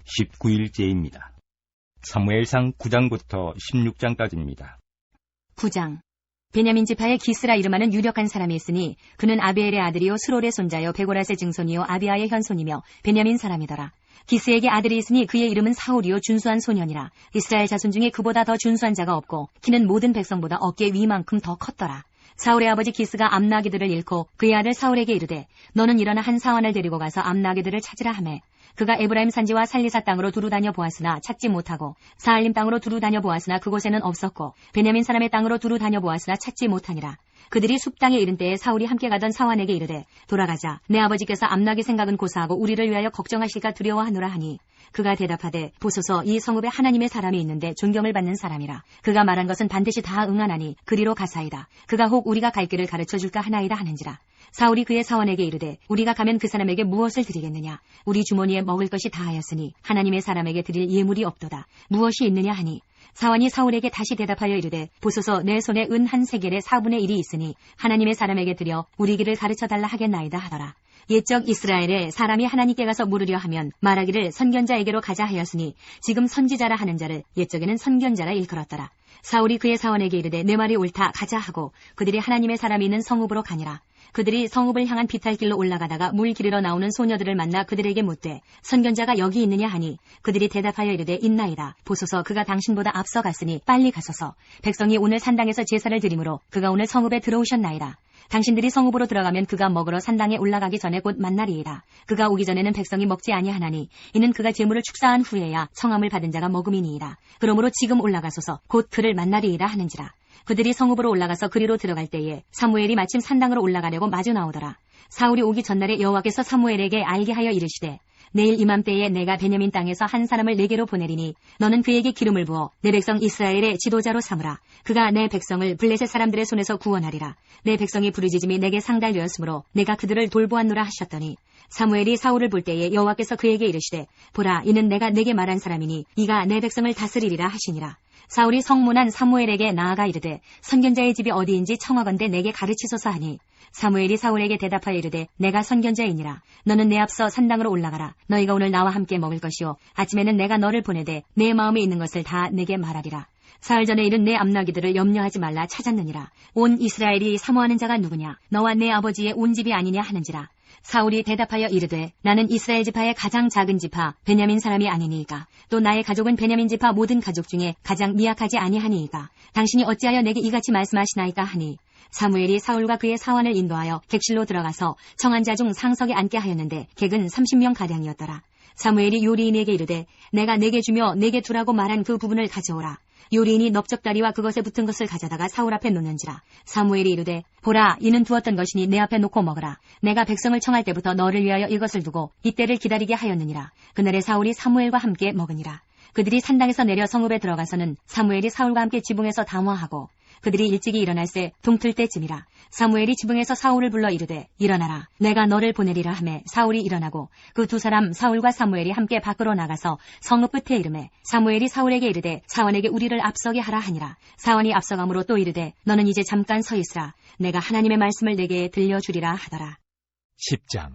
19일째입니다. 사무엘상 9장부터 16장까지입니다. 9장. 베냐민 지파의 기스라 이름하는 유력한 사람이 있으니 그는 아비엘의 아들이요 스롤의 손자요 베고라스의 증손이요 아비아의 현손이며 베냐민 사람이더라. 기스에게 아들이 있으니 그의 이름은 사울이요 준수한 소년이라. 이스라엘 자손 중에 그보다 더 준수한 자가 없고 키는 모든 백성보다 어깨 위만큼 더 컸더라. 사울의 아버지 기스가 암나기들을 잃고 그의 아들 사울에게 이르되 너는 일어나 한 사환을 데리고 가서 암나기들을 찾으라 하매 그가 에브라임 산지와 살리사 땅으로 두루 다녀 보았으나 찾지 못하고 사알림 땅으로 두루 다녀 보았으나 그곳에는 없었고 베냐민 사람의 땅으로 두루 다녀 보았으나 찾지 못하니라. 그들이 숲 땅에 이른 때에 사울이 함께 가던 사환에게 이르되 돌아가자. 내 아버지께서 암나기 생각은 고사하고 우리를 위하여 걱정하실까 두려워하노라 하니 그가 대답하되 보소서 이 성읍에 하나님의 사람이 있는데 존경을 받는 사람이라. 그가 말한 것은 반드시 다 응하나니 그리로 가사이다. 그가 혹 우리가 갈 길을 가르쳐줄까 하나이다 하는지라. 사울이 그의 사원에게 이르되 우리가 가면 그 사람에게 무엇을 드리겠느냐. 우리 주머니에 먹을 것이 다하였으니 하나님의 사람에게 드릴 예물이 없도다. 무엇이 있느냐 하니 사원이 사울에게 다시 대답하여 이르되 보소서 내 손에 은 한 세겔의 4분의 1이 있으니 하나님의 사람에게 드려 우리 길을 가르쳐달라 하겠나이다 하더라. 옛적 이스라엘에 사람이 하나님께 가서 물으려 하면 말하기를 선견자에게로 가자 하였으니 지금 선지자라 하는 자를 옛적에는 선견자라 일컬었더라. 사울이 그의 사원에게 이르되 내 말이 옳다 가자 하고 그들이 하나님의 사람이 있는 성읍으로 가니라. 그들이 성읍을 향한 비탈길로 올라가다가 물 기르러 나오는 소녀들을 만나 그들에게 묻되 선견자가 여기 있느냐 하니 그들이 대답하여 이르되 있나이다. 보소서 그가 당신보다 앞서 갔으니 빨리 가소서. 백성이 오늘 산당에서 제사를 드리므로 그가 오늘 성읍에 들어오셨나이다. 당신들이 성읍으로 들어가면 그가 먹으러 산당에 올라가기 전에 곧 만나리이다. 그가 오기 전에는 백성이 먹지 아니하나니 이는 그가 제물을 축사한 후에야 청함을 받은 자가 먹음이니이다. 그러므로 지금 올라가소서 곧 그를 만나리이다 하는지라. 그들이 성읍으로 올라가서 그리로 들어갈 때에 사무엘이 마침 산당으로 올라가려고 마주 나오더라. 사울이 오기 전날에 여호와께서 사무엘에게 알게 하여 이르시되 내일 이맘때에 내가 베냐민 땅에서 한 사람을 내게로 보내리니 너는 그에게 기름을 부어 내 백성 이스라엘의 지도자로 삼으라. 그가 내 백성을 블레셋 사람들의 손에서 구원하리라. 내 백성이 부르짖음이 내게 상달되었으므로 내가 그들을 돌보았노라 하셨더니 사무엘이 사울을 볼 때에 여호와께서 그에게 이르시되 보라 이는 내가 내게 말한 사람이니 이가 내 백성을 다스리리라 하시니라. 사울이 성문한 사무엘에게 나아가 이르되 선견자의 집이 어디인지 청하건대 내게 가르치소서 하니 사무엘이 사울에게 대답하여 이르되 내가 선견자이니라. 너는 내 앞서 산당으로 올라가라. 너희가 오늘 나와 함께 먹을 것이요 아침에는 내가 너를 보내되 내 마음에 있는 것을 다 내게 말하리라. 사흘 전에 이른 내 암나기들을 염려하지 말라 찾았느니라. 온 이스라엘이 사모하는 자가 누구냐. 너와 내 아버지의 온 집이 아니냐 하는지라. 사울이 대답하여 이르되 나는 이스라엘 지파의 가장 작은 지파 베냐민 사람이 아니니이까. 또 나의 가족은 베냐민 지파 모든 가족 중에 가장 미약하지 아니하니이까. 당신이 어찌하여 내게 이같이 말씀하시나이까 하니 사무엘이 사울과 그의 사환을 인도하여 객실로 들어가서 청한 자 중 상석에 앉게 하였는데 객은 30명 가량이었더라. 사무엘이 요리인에게 이르되 내가 내게 주며 내게 두라고 말한 그 부분을 가져오라. 요리인이 넓적다리와 그것에 붙은 것을 가져다가 사울 앞에 놓는지라. 사무엘이 이르되 보라 이는 두었던 것이니 내 앞에 놓고 먹으라. 내가 백성을 청할 때부터 너를 위하여 이것을 두고 이때를 기다리게 하였느니라. 그날에 사울이 사무엘과 함께 먹으니라. 그들이 산당에서 내려 성읍에 들어가서는 사무엘이 사울과 함께 지붕에서 담화하고 그들이 일찍이 일어날새 동틀 때쯤이라. 사무엘이 지붕에서 사울을 불러 이르되 일어나라. 내가 너를 보내리라 하매 사울이 일어나고 그 두 사람 사울과 사무엘이 함께 밖으로 나가서 성읍 끝에 이르매 사무엘이 사울에게 이르되 사원에게 우리를 앞서게 하라 하니라. 사원이 앞서가므로 또 이르되 너는 이제 잠깐 서 있으라. 내가 하나님의 말씀을 내게 들려주리라 하더라. 10장.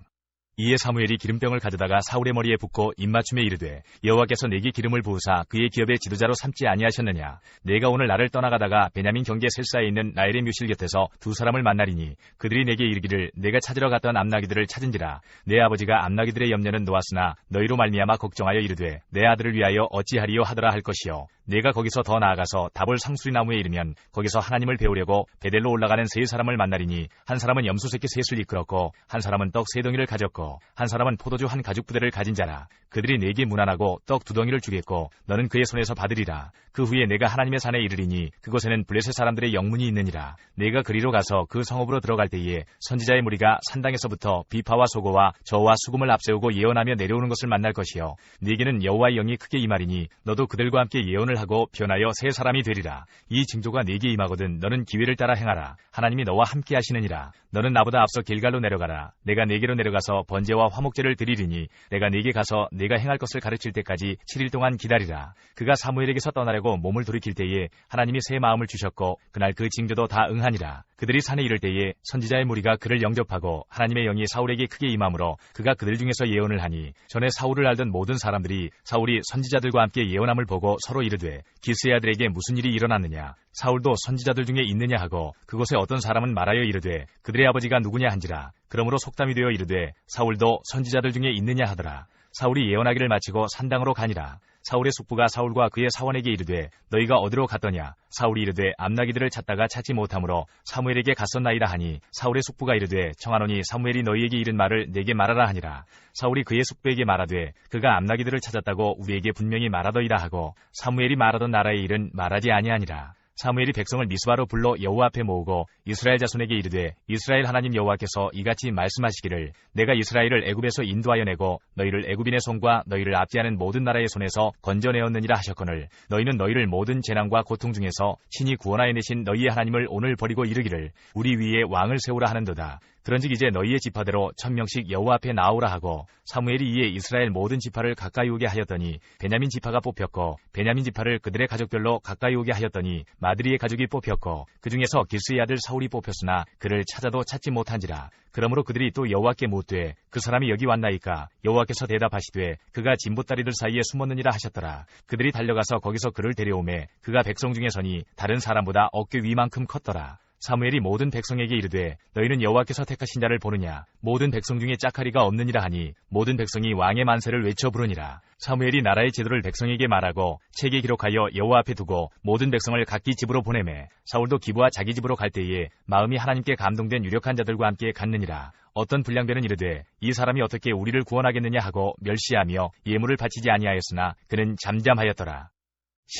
이에 사무엘이 기름병을 가져다가 사울의 머리에 붓고 입맞춤에 이르되 여호와께서 내게 기름을 부으사 그의 기업의 지도자로 삼지 아니하셨느냐. 내가 오늘 나를 떠나가다가 베냐민 경계 셀사에 있는 나엘의 묘실 곁에서 두 사람을 만나리니 그들이 내게 이르기를 내가 찾으러 갔던 암나기들을 찾은지라. 내 아버지가 암나기들의 염려는 놓았으나 너희로 말미암아 걱정하여 이르되 내 아들을 위하여 어찌하리요 하더라 할 것이요. 내가 거기서 더 나아가서 다볼 상수리 나무에 이르면 거기서 하나님을 배우려고 베델로 올라가는 세 사람을 만나리니 한 사람은 염소 새끼 셋을 이끌었고 한 사람은 떡 세 덩이를 가졌고 한 사람은 포도주 한 가죽 부대를 가진 자라. 그들이 내게 문안하고 떡 두 덩이를 주겠고 너는 그의 손에서 받으리라. 그 후에 내가 하나님의 산에 이르리니 그곳에는 블레셋 사람들의 영문이 있느니라. 내가 그리로 가서 그 성읍으로 들어갈 때에 선지자의 무리가 산당에서부터 비파와 소고와 저와 수금을 앞세우고 예언하며 내려오는 것을 만날 것이요. 네게는 여호와의 영이 크게 임하리니 너도 그들과 함께 예언을 하고 변하여 새 사람이 되리라. 이 징조가 네게 임하거든 너는 기회를 따라 행하라. 하나님이 너와 함께 하시느니라. 너는 나보다 앞서 길갈로 내려가라. 내가 네게로 내려가서 번제와 화목제를 드리리니 내가 네게 가서 내 네가 행할 것을 가르칠 때까지 7일 동안 기다리라. 그가 사무엘에게서 떠나려고 몸을 돌이킬 때에 하나님이 새 마음을 주셨고 그날 그 징조도 다 응하니라. 그들이 산에 이를 때에 선지자의 무리가 그를 영접하고 하나님의 영이 사울에게 크게 임함으로 그가 그들 중에서 예언을 하니 전에 사울을 알던 모든 사람들이 사울이 선지자들과 함께 예언함을 보고 서로 이르되 기스의 아들에게 무슨 일이 일어났느냐. 사울도 선지자들 중에 있느냐 하고 그곳에 어떤 사람은 말하여 이르되 그들의 아버지가 누구냐 한지라. 그러므로 속담이 되어 이르되 사울도 선지자들 중에 있느냐 하더라. 사울이 예언하기를 마치고 산당으로 가니라. 사울의 숙부가 사울과 그의 사원에게 이르되 너희가 어디로 갔더냐. 사울이 이르되 암나기들을 찾다가 찾지 못하므로 사무엘에게 갔었나이다 하니 사울의 숙부가 이르되 청하노니 사무엘이 너희에게 이른 말을 내게 말하라 하니라. 사울이 그의 숙부에게 말하되 그가 암나기들을 찾았다고 우리에게 분명히 말하더이다 하고 사무엘이 말하던 나라의 일은 말하지 아니하니라. 사무엘이 백성을 미스바로 불러 여호와 앞에 모으고 이스라엘 자손에게 이르되 이스라엘 하나님 여호와께서 이같이 말씀하시기를 내가 이스라엘을 애굽에서 인도하여 내고 너희를 애굽인의 손과 너희를 압제하는 모든 나라의 손에서 건져내었느니라 하셨거늘 너희는 너희를 모든 재난과 고통 중에서 친히 구원하여 내신 너희의 하나님을 오늘 버리고 이르기를 우리 위에 왕을 세우라 하는도다. 그런즉 이제 너희의 지파대로 1000명씩 여호와 앞에 나오라 하고 사무엘이 이에 이스라엘 모든 지파를 가까이 오게 하였더니 베냐민 지파가 뽑혔고 베냐민 지파를 그들의 가족별로 가까이 오게 하였더니 마드리의 가족이 뽑혔고 그 중에서 기스의 아들 사울이 뽑혔으나 그를 찾아도 찾지 못한지라. 그러므로 그들이 또 여호와께 묻되 그 사람이 여기 왔나이까. 여호와께서 대답하시되 그가 진보다리들 사이에 숨었느니라 하셨더라. 그들이 달려가서 거기서 그를 데려오매 그가 백성 중에 서니 다른 사람보다 어깨 위만큼 컸더라. 사무엘이 모든 백성에게 이르되 너희는 여호와께서 택하신 자를 보느냐. 모든 백성 중에 짝하리가 없느니라 하니 모든 백성이 왕의 만세를 외쳐 부르니라. 사무엘이 나라의 제도를 백성에게 말하고 책에 기록하여 여호와 앞에 두고 모든 백성을 각기 집으로 보내매 사울도 기브와 자기 집으로 갈 때에 마음이 하나님께 감동된 유력한 자들과 함께 갔느니라. 어떤 불량배는 이르되 이 사람이 어떻게 우리를 구원하겠느냐 하고 멸시하며 예물을 바치지 아니하였으나 그는 잠잠하였더라.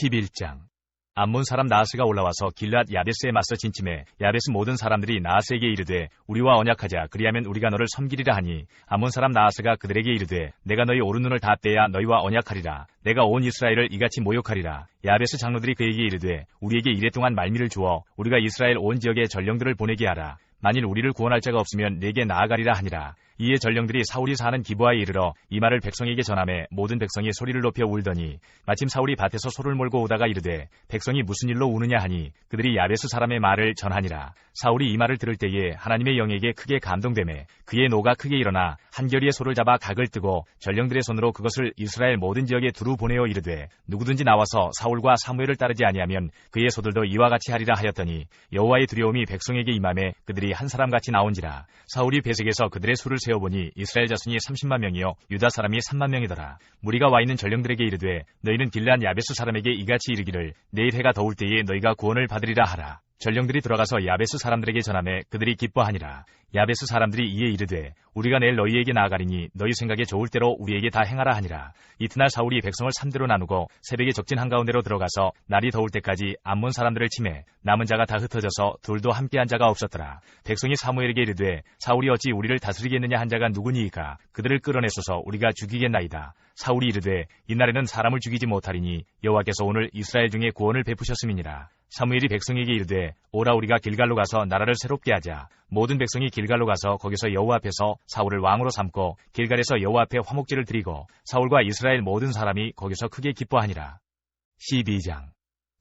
11장 암몬 사람 나하스가 올라와서 길앗 야베스에 맞서 진침해 야베스 모든 사람들이 나하스에게 이르되 우리와 언약하자. 그리하면 우리가 너를 섬기리라 하니 암몬 사람 나하스가 그들에게 이르되 내가 너희 오른 눈을 다 떼야 너희와 언약하리라. 내가 온 이스라엘을 이같이 모욕하리라. 야베스 장로들이 그에게 이르되 우리에게 이랫동안 말미를 주어 우리가 이스라엘 온 지역에 전령들을 보내게 하라. 만일 우리를 구원할 자가 없으면 내게 나아가리라 하니라. 이에 전령들이 사울이 사는 기브아에 이르러 이 말을 백성에게 전하매 모든 백성이 소리를 높여 울더니 마침 사울이 밭에서 소를 몰고 오다가 이르되 백성이 무슨 일로 우느냐 하니 그들이 야베스 사람의 말을 전하니라. 사울이 이 말을 들을 때에 하나님의 영에게 크게 감동되매 그의 노가 크게 일어나 한결이의 소를 잡아 각을 뜨고 전령들의 손으로 그것을 이스라엘 모든 지역에 두루 보내어 이르되 누구든지 나와서 사울과 사무엘을 따르지 아니하면 그의 소들도 이와 같이 하리라 하였더니 여호와의 두려움이 백성에게 임함에 그들이 한 사람같이 나온지라. 사울이 배색에서 그들의 수를 세어보니 이스라엘 자손이 30만 명이요 유다 사람이 3만 명이더라. 무리가 와 있는 전령들에게 이르되 너희는 길앗 야베스 사람에게 이같이 이르기를 내일 해가 더울 때에 너희가 구원을 받으리라 하라. 전령들이 들어가서 야베스 사람들에게 전하매 그들이 기뻐하니라. 야베스 사람들이 이에 이르되 우리가 내일 너희에게 나아가리니 너희 생각에 좋을 대로 우리에게 다 행하라 하니라. 이튿날 사울이 백성을 3대로 나누고 새벽에 적진 한가운데로 들어가서 날이 더울 때까지 암몬 사람들을 치매 남은 자가 다 흩어져서 둘도 함께한 자가 없었더라. 백성이 사무엘에게 이르되 사울이 어찌 우리를 다스리겠느냐 한 자가 누구니이까. 그들을 끌어내소서 우리가 죽이겠나이다. 사울이 이르되 이날에는 사람을 죽이지 못하리니 여호와께서 오늘 이스라엘 중에 구원을 베푸셨음이니라. 사무엘이 백성에게 이르되 오라 우리가 길갈로 가서 나라를 새롭게 하자. 모든 백성이 길갈로 가서 거기서 여호와 앞에서 사울을 왕으로 삼고 길갈에서 여호와 앞에 화목제를 드리고 사울과 이스라엘 모든 사람이 거기서 크게 기뻐하니라. 12장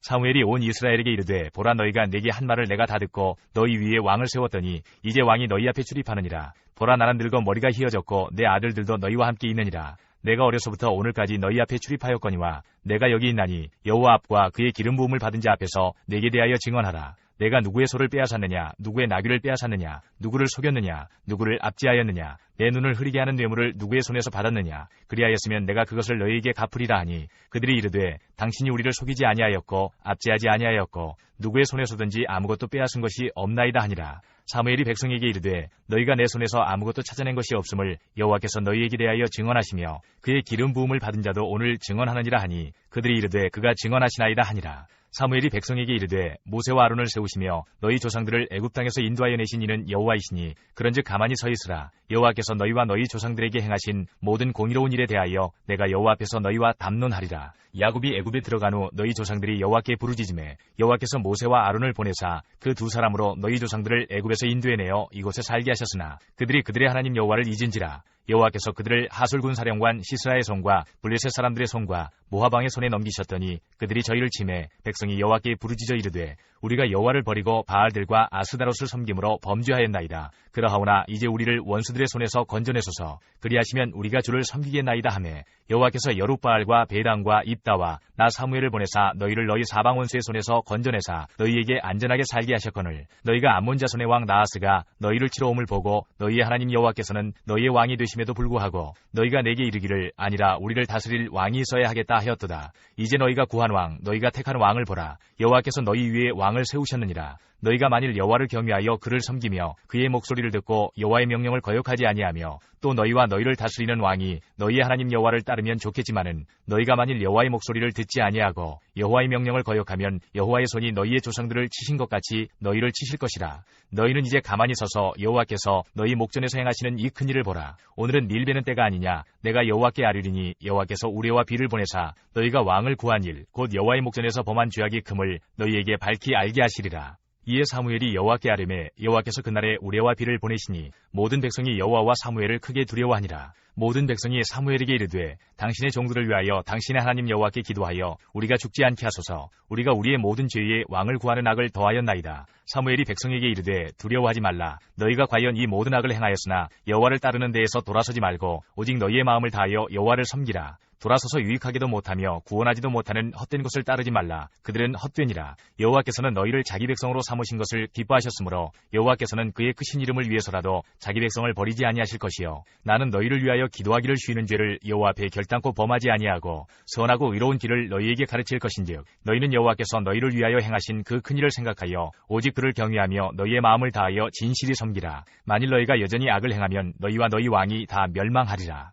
사무엘이 온 이스라엘에게 이르되 보라 너희가 내게 한 말을 내가 다 듣고 너희 위에 왕을 세웠더니 이제 왕이 너희 앞에 출입하느니라. 보라 나는 늙어 머리가 희어졌고 내 아들들도 너희와 함께 있느니라. 내가 어려서부터 오늘까지 너희 앞에 출입하였거니와 내가 여기 있나니 여호와 앞과 그의 기름 부음을 받은 자 앞에서 내게 대하여 증언하라. 내가 누구의 소를 빼앗았느냐, 누구의 나귀를 빼앗았느냐, 누구를 속였느냐, 누구를 압제하였느냐, 내 눈을 흐리게 하는 뇌물을 누구의 손에서 받았느냐. 그리하였으면 내가 그것을 너희에게 갚으리라 하니 그들이 이르되 당신이 우리를 속이지 아니하였고 압제하지 아니하였고 누구의 손에서든지 아무것도 빼앗은 것이 없나이다 하니라. 사무엘이 백성에게 이르되 너희가 내 손에서 아무것도 찾아낸 것이 없음을 여호와께서 너희에게 대하여 증언하시며 그의 기름 부음을 받은 자도 오늘 증언하느니라 하니 그들이 이르되 그가 증언하시나이다 하니라. 사무엘이 백성에게 이르되 모세와 아론을 세우시며 너희 조상들을 애굽 땅에서 인도하여 내신 이는 여호와이시니 그런즉 가만히 서 있으라. 여호와께서 너희와 너희 조상들에게 행하신 모든 공의로운 일에 대하여 내가 여호와 앞에서 너희와 담론하리라. 야곱이 애굽에 들어간 후 너희 조상들이 여호와께 부르짖음에 여호와께서 모세와 아론을 보내사 그 두 사람으로 너희 조상들을 애굽에서 인도해내어 이곳에 살게 하셨으나 그들이 그들의 하나님 여호와를 잊은지라. 여호와께서 그들을 하솔군 사령관 시스라의 손과 블레셋 사람들의 손과 모압왕의 손에 넘기셨더니 그들이 저희를 치매 백성이 여호와께 부르짖어 이르되 우리가 여호와를 버리고 바알들과 아스다롯을 섬김으로 범죄하였나이다. 그러하오나 이제 우리를 원수들의 손에서 건져내소서. 그리하시면 우리가 주를 섬기겠나이다 하매 여호와께서 여룻바알과 베당과 입다와 나 사무엘을 보내사 너희를 너희 사방 원수의 손에서 건져내사 너희에게 안전하게 살게 하셨거늘 너희가 암몬 자손의 왕 나하스가 너희를 치러 옴을 보고 너희의 하나님 여호와께서는 너희의 왕이 되심에도 불구하고 너희가 내게 이르기를 아니라 우리를 다스릴 왕이 있어야 하겠다 하였도다. 이제 너희가 구한 왕 너희가 택한 왕을 보라. 여호와께서 너희 위에 왕을 세우셨느니라. 너희가 만일 여호와를 경외하여 그를 섬기며 그의 목소리를 듣고 여호와의 명령을 거역하지 아니하며 또 너희와 너희를 다스리는 왕이 너희의 하나님 여호와를 따르면 좋겠지만은 너희가 만일 여호와의 목소리를 듣지 아니하고 여호와의 명령을 거역하면 여호와의 손이 너희의 조상들을 치신 것 같이 너희를 치실 것이라. 너희는 이제 가만히 서서 여호와께서 너희 목전에서 행하시는 이 큰 일을 보라. 오늘은 밀베는 때가 아니냐. 내가 여호와께 아뢰리니 여호와께서 우레와 비를 보내사 너희가 왕을 구한 일 곧 여호와의 목전에서 범한 죄악이 금을 너희에게 밝히 알게 하시리라. 이에 사무엘이 여호와께 아뢰매 여호와께서 그날에 우레와 비를 보내시니 모든 백성이 여호와와 사무엘을 크게 두려워하니라. 모든 백성이 사무엘에게 이르되 당신의 종들을 위하여 당신의 하나님 여호와께 기도하여 우리가 죽지 않게 하소서. 우리가 우리의 모든 죄에 왕을 구하는 악을 더하였나이다. 사무엘이 백성에게 이르되 두려워하지 말라. 너희가 과연 이 모든 악을 행하였으나 여호와를 따르는 데에서 돌아서지 말고 오직 너희의 마음을 다하여 여호와를 섬기라. 돌아서서 유익하게도 못하며 구원하지도 못하는 헛된 것을 따르지 말라. 그들은 헛되니라. 여호와께서는 너희를 자기 백성으로 삼으신 것을 기뻐하셨으므로 여호와께서는 그의 크신 이름을 위해서라도 자기 백성을 버리지 아니하실 것이요. 나는 너희를 위하여 기도하기를 쉬는 죄를 여호와 앞에 결단코 범하지 아니하고 선하고 의로운 길을 너희에게 가르칠 것인즉 너희는 여호와께서 너희를 위하여 행하신 그 큰 일을 생각하여 오직 그를 경외하며 너희의 마음을 다하여 진실이 섬기라. 만일 너희가 여전히 악을 행하면 너희와 너희 왕이 다 멸망하리라.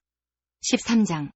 13장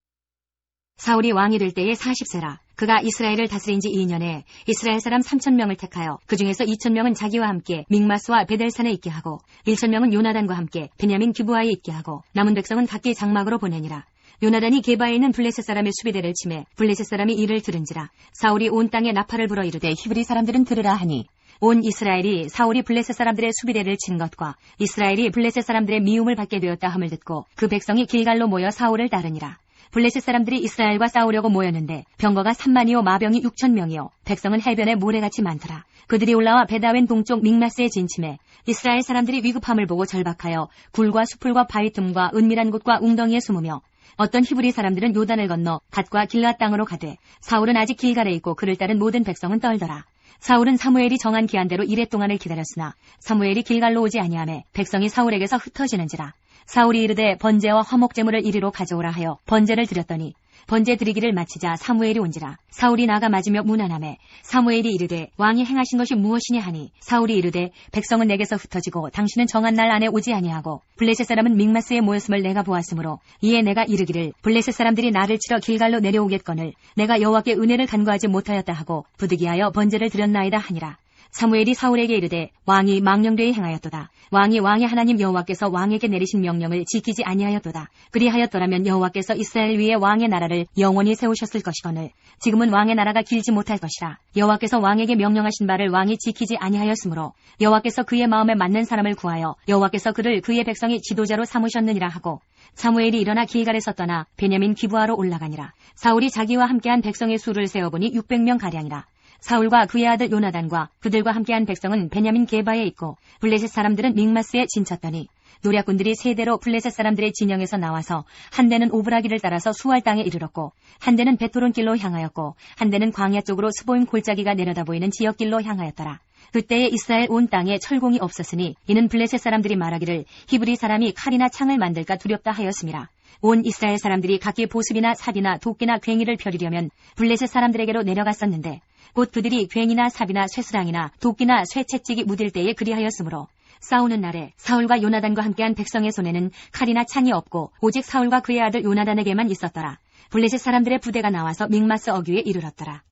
사울이 왕이 될 때에 40세라. 그가 이스라엘을 다스린 지 2년에 이스라엘 사람 3,000명을 택하여 그 중에서 2,000명은 자기와 함께 믹마스와 베델산에 있게 하고 1,000명은 요나단과 함께 베냐민 기브아에 있게 하고 남은 백성은 각기 장막으로 보내니라. 요나단이 게바에 있는 블레셋 사람의 수비대를 치매 블레셋 사람이 이를 들은지라. 사울이 온 땅에 나팔을 불어 이르되 히브리 사람들은 들으라 하니 온 이스라엘이 사울이 블레셋 사람들의 수비대를 친 것과 이스라엘이 블레셋 사람들의 미움을 받게 되었다 함을 듣고 그 백성이 길갈로 모여 사울을 따르니라. 블레셋 사람들이 이스라엘과 싸우려고 모였는데 병거가 3만이요 마병이 6,000명이요 백성은 해변에 모래같이 많더라. 그들이 올라와 베다웬 동쪽 믹마스에 진침해 이스라엘 사람들이 위급함을 보고 절박하여 굴과 수풀과 바위 틈과 은밀한 곳과 웅덩이에 숨으며 어떤 히브리 사람들은 요단을 건너 갓과 길앗 땅으로 가되 사울은 아직 길갈에 있고 그를 따른 모든 백성은 떨더라. 사울은 사무엘이 정한 기한대로 이레 동안을 기다렸으나 사무엘이 길갈로 오지 아니하매 백성이 사울에게서 흩어지는지라. 사울이 이르되 번제와 화목제물을 이리로 가져오라 하여 번제를 드렸더니 번제 드리기를 마치자 사무엘이 온지라. 사울이 나가 맞으며 문안하매 사무엘이 이르되 왕이 행하신 것이 무엇이냐 하니 사울이 이르되 백성은 내게서 흩어지고 당신은 정한 날 안에 오지 아니하고 블레셋 사람은 믹마스에 모였음을 내가 보았으므로 이에 내가 이르기를 블레셋 사람들이 나를 치러 길갈로 내려오겠거늘 내가 여호와께 은혜를 간구하지 못하였다 하고 부득이하여 번제를 드렸나이다 하니라. 사무엘이 사울에게 이르되 왕이 망령되이 행하였도다. 왕이 왕의 하나님 여호와께서 왕에게 내리신 명령을 지키지 아니하였도다. 그리하였더라면 여호와께서 이스라엘 위에 왕의 나라를 영원히 세우셨을 것이거늘 지금은 왕의 나라가 길지 못할 것이라. 여호와께서 왕에게 명령하신 바를 왕이 지키지 아니하였으므로 여호와께서 그의 마음에 맞는 사람을 구하여 여호와께서 그를 그의 백성이 지도자로 삼으셨느니라 하고 사무엘이 일어나 길갈에서 떠나 베냐민 기브아로 올라가니라. 사울이 자기와 함께한 백성의 수를 세어보니 600명가량이라. 사울과 그의 아들 요나단과 그들과 함께한 백성은 베냐민 게바에 있고 블레셋 사람들은 믹마스에 진쳤더니 노략군들이 세대로 블레셋 사람들의 진영에서 나와서 한 대는 오브라기를 따라서 수알 땅에 이르렀고 한 대는 베토론 길로 향하였고 한 대는 광야 쪽으로 스보임 골짜기가 내려다 보이는 지역길로 향하였더라. 그때에 이스라엘 온 땅에 철공이 없었으니 이는 블레셋 사람들이 말하기를 히브리 사람이 칼이나 창을 만들까 두렵다 하였음이라. 온 이스라엘 사람들이 각기 보습이나 삽이나 도끼나 괭이를 펴리려면 블레셋 사람들에게로 내려갔었는데 곧 그들이 괭이나 삽이나 쇠스랑이나 도끼나 쇠채찍이 무딜 때에 그리하였으므로 싸우는 날에 사울과 요나단과 함께한 백성의 손에는 칼이나 창이 없고 오직 사울과 그의 아들 요나단에게만 있었더라. 블레셋 사람들의 부대가 나와서 믹마스 어귀에 이르렀더라.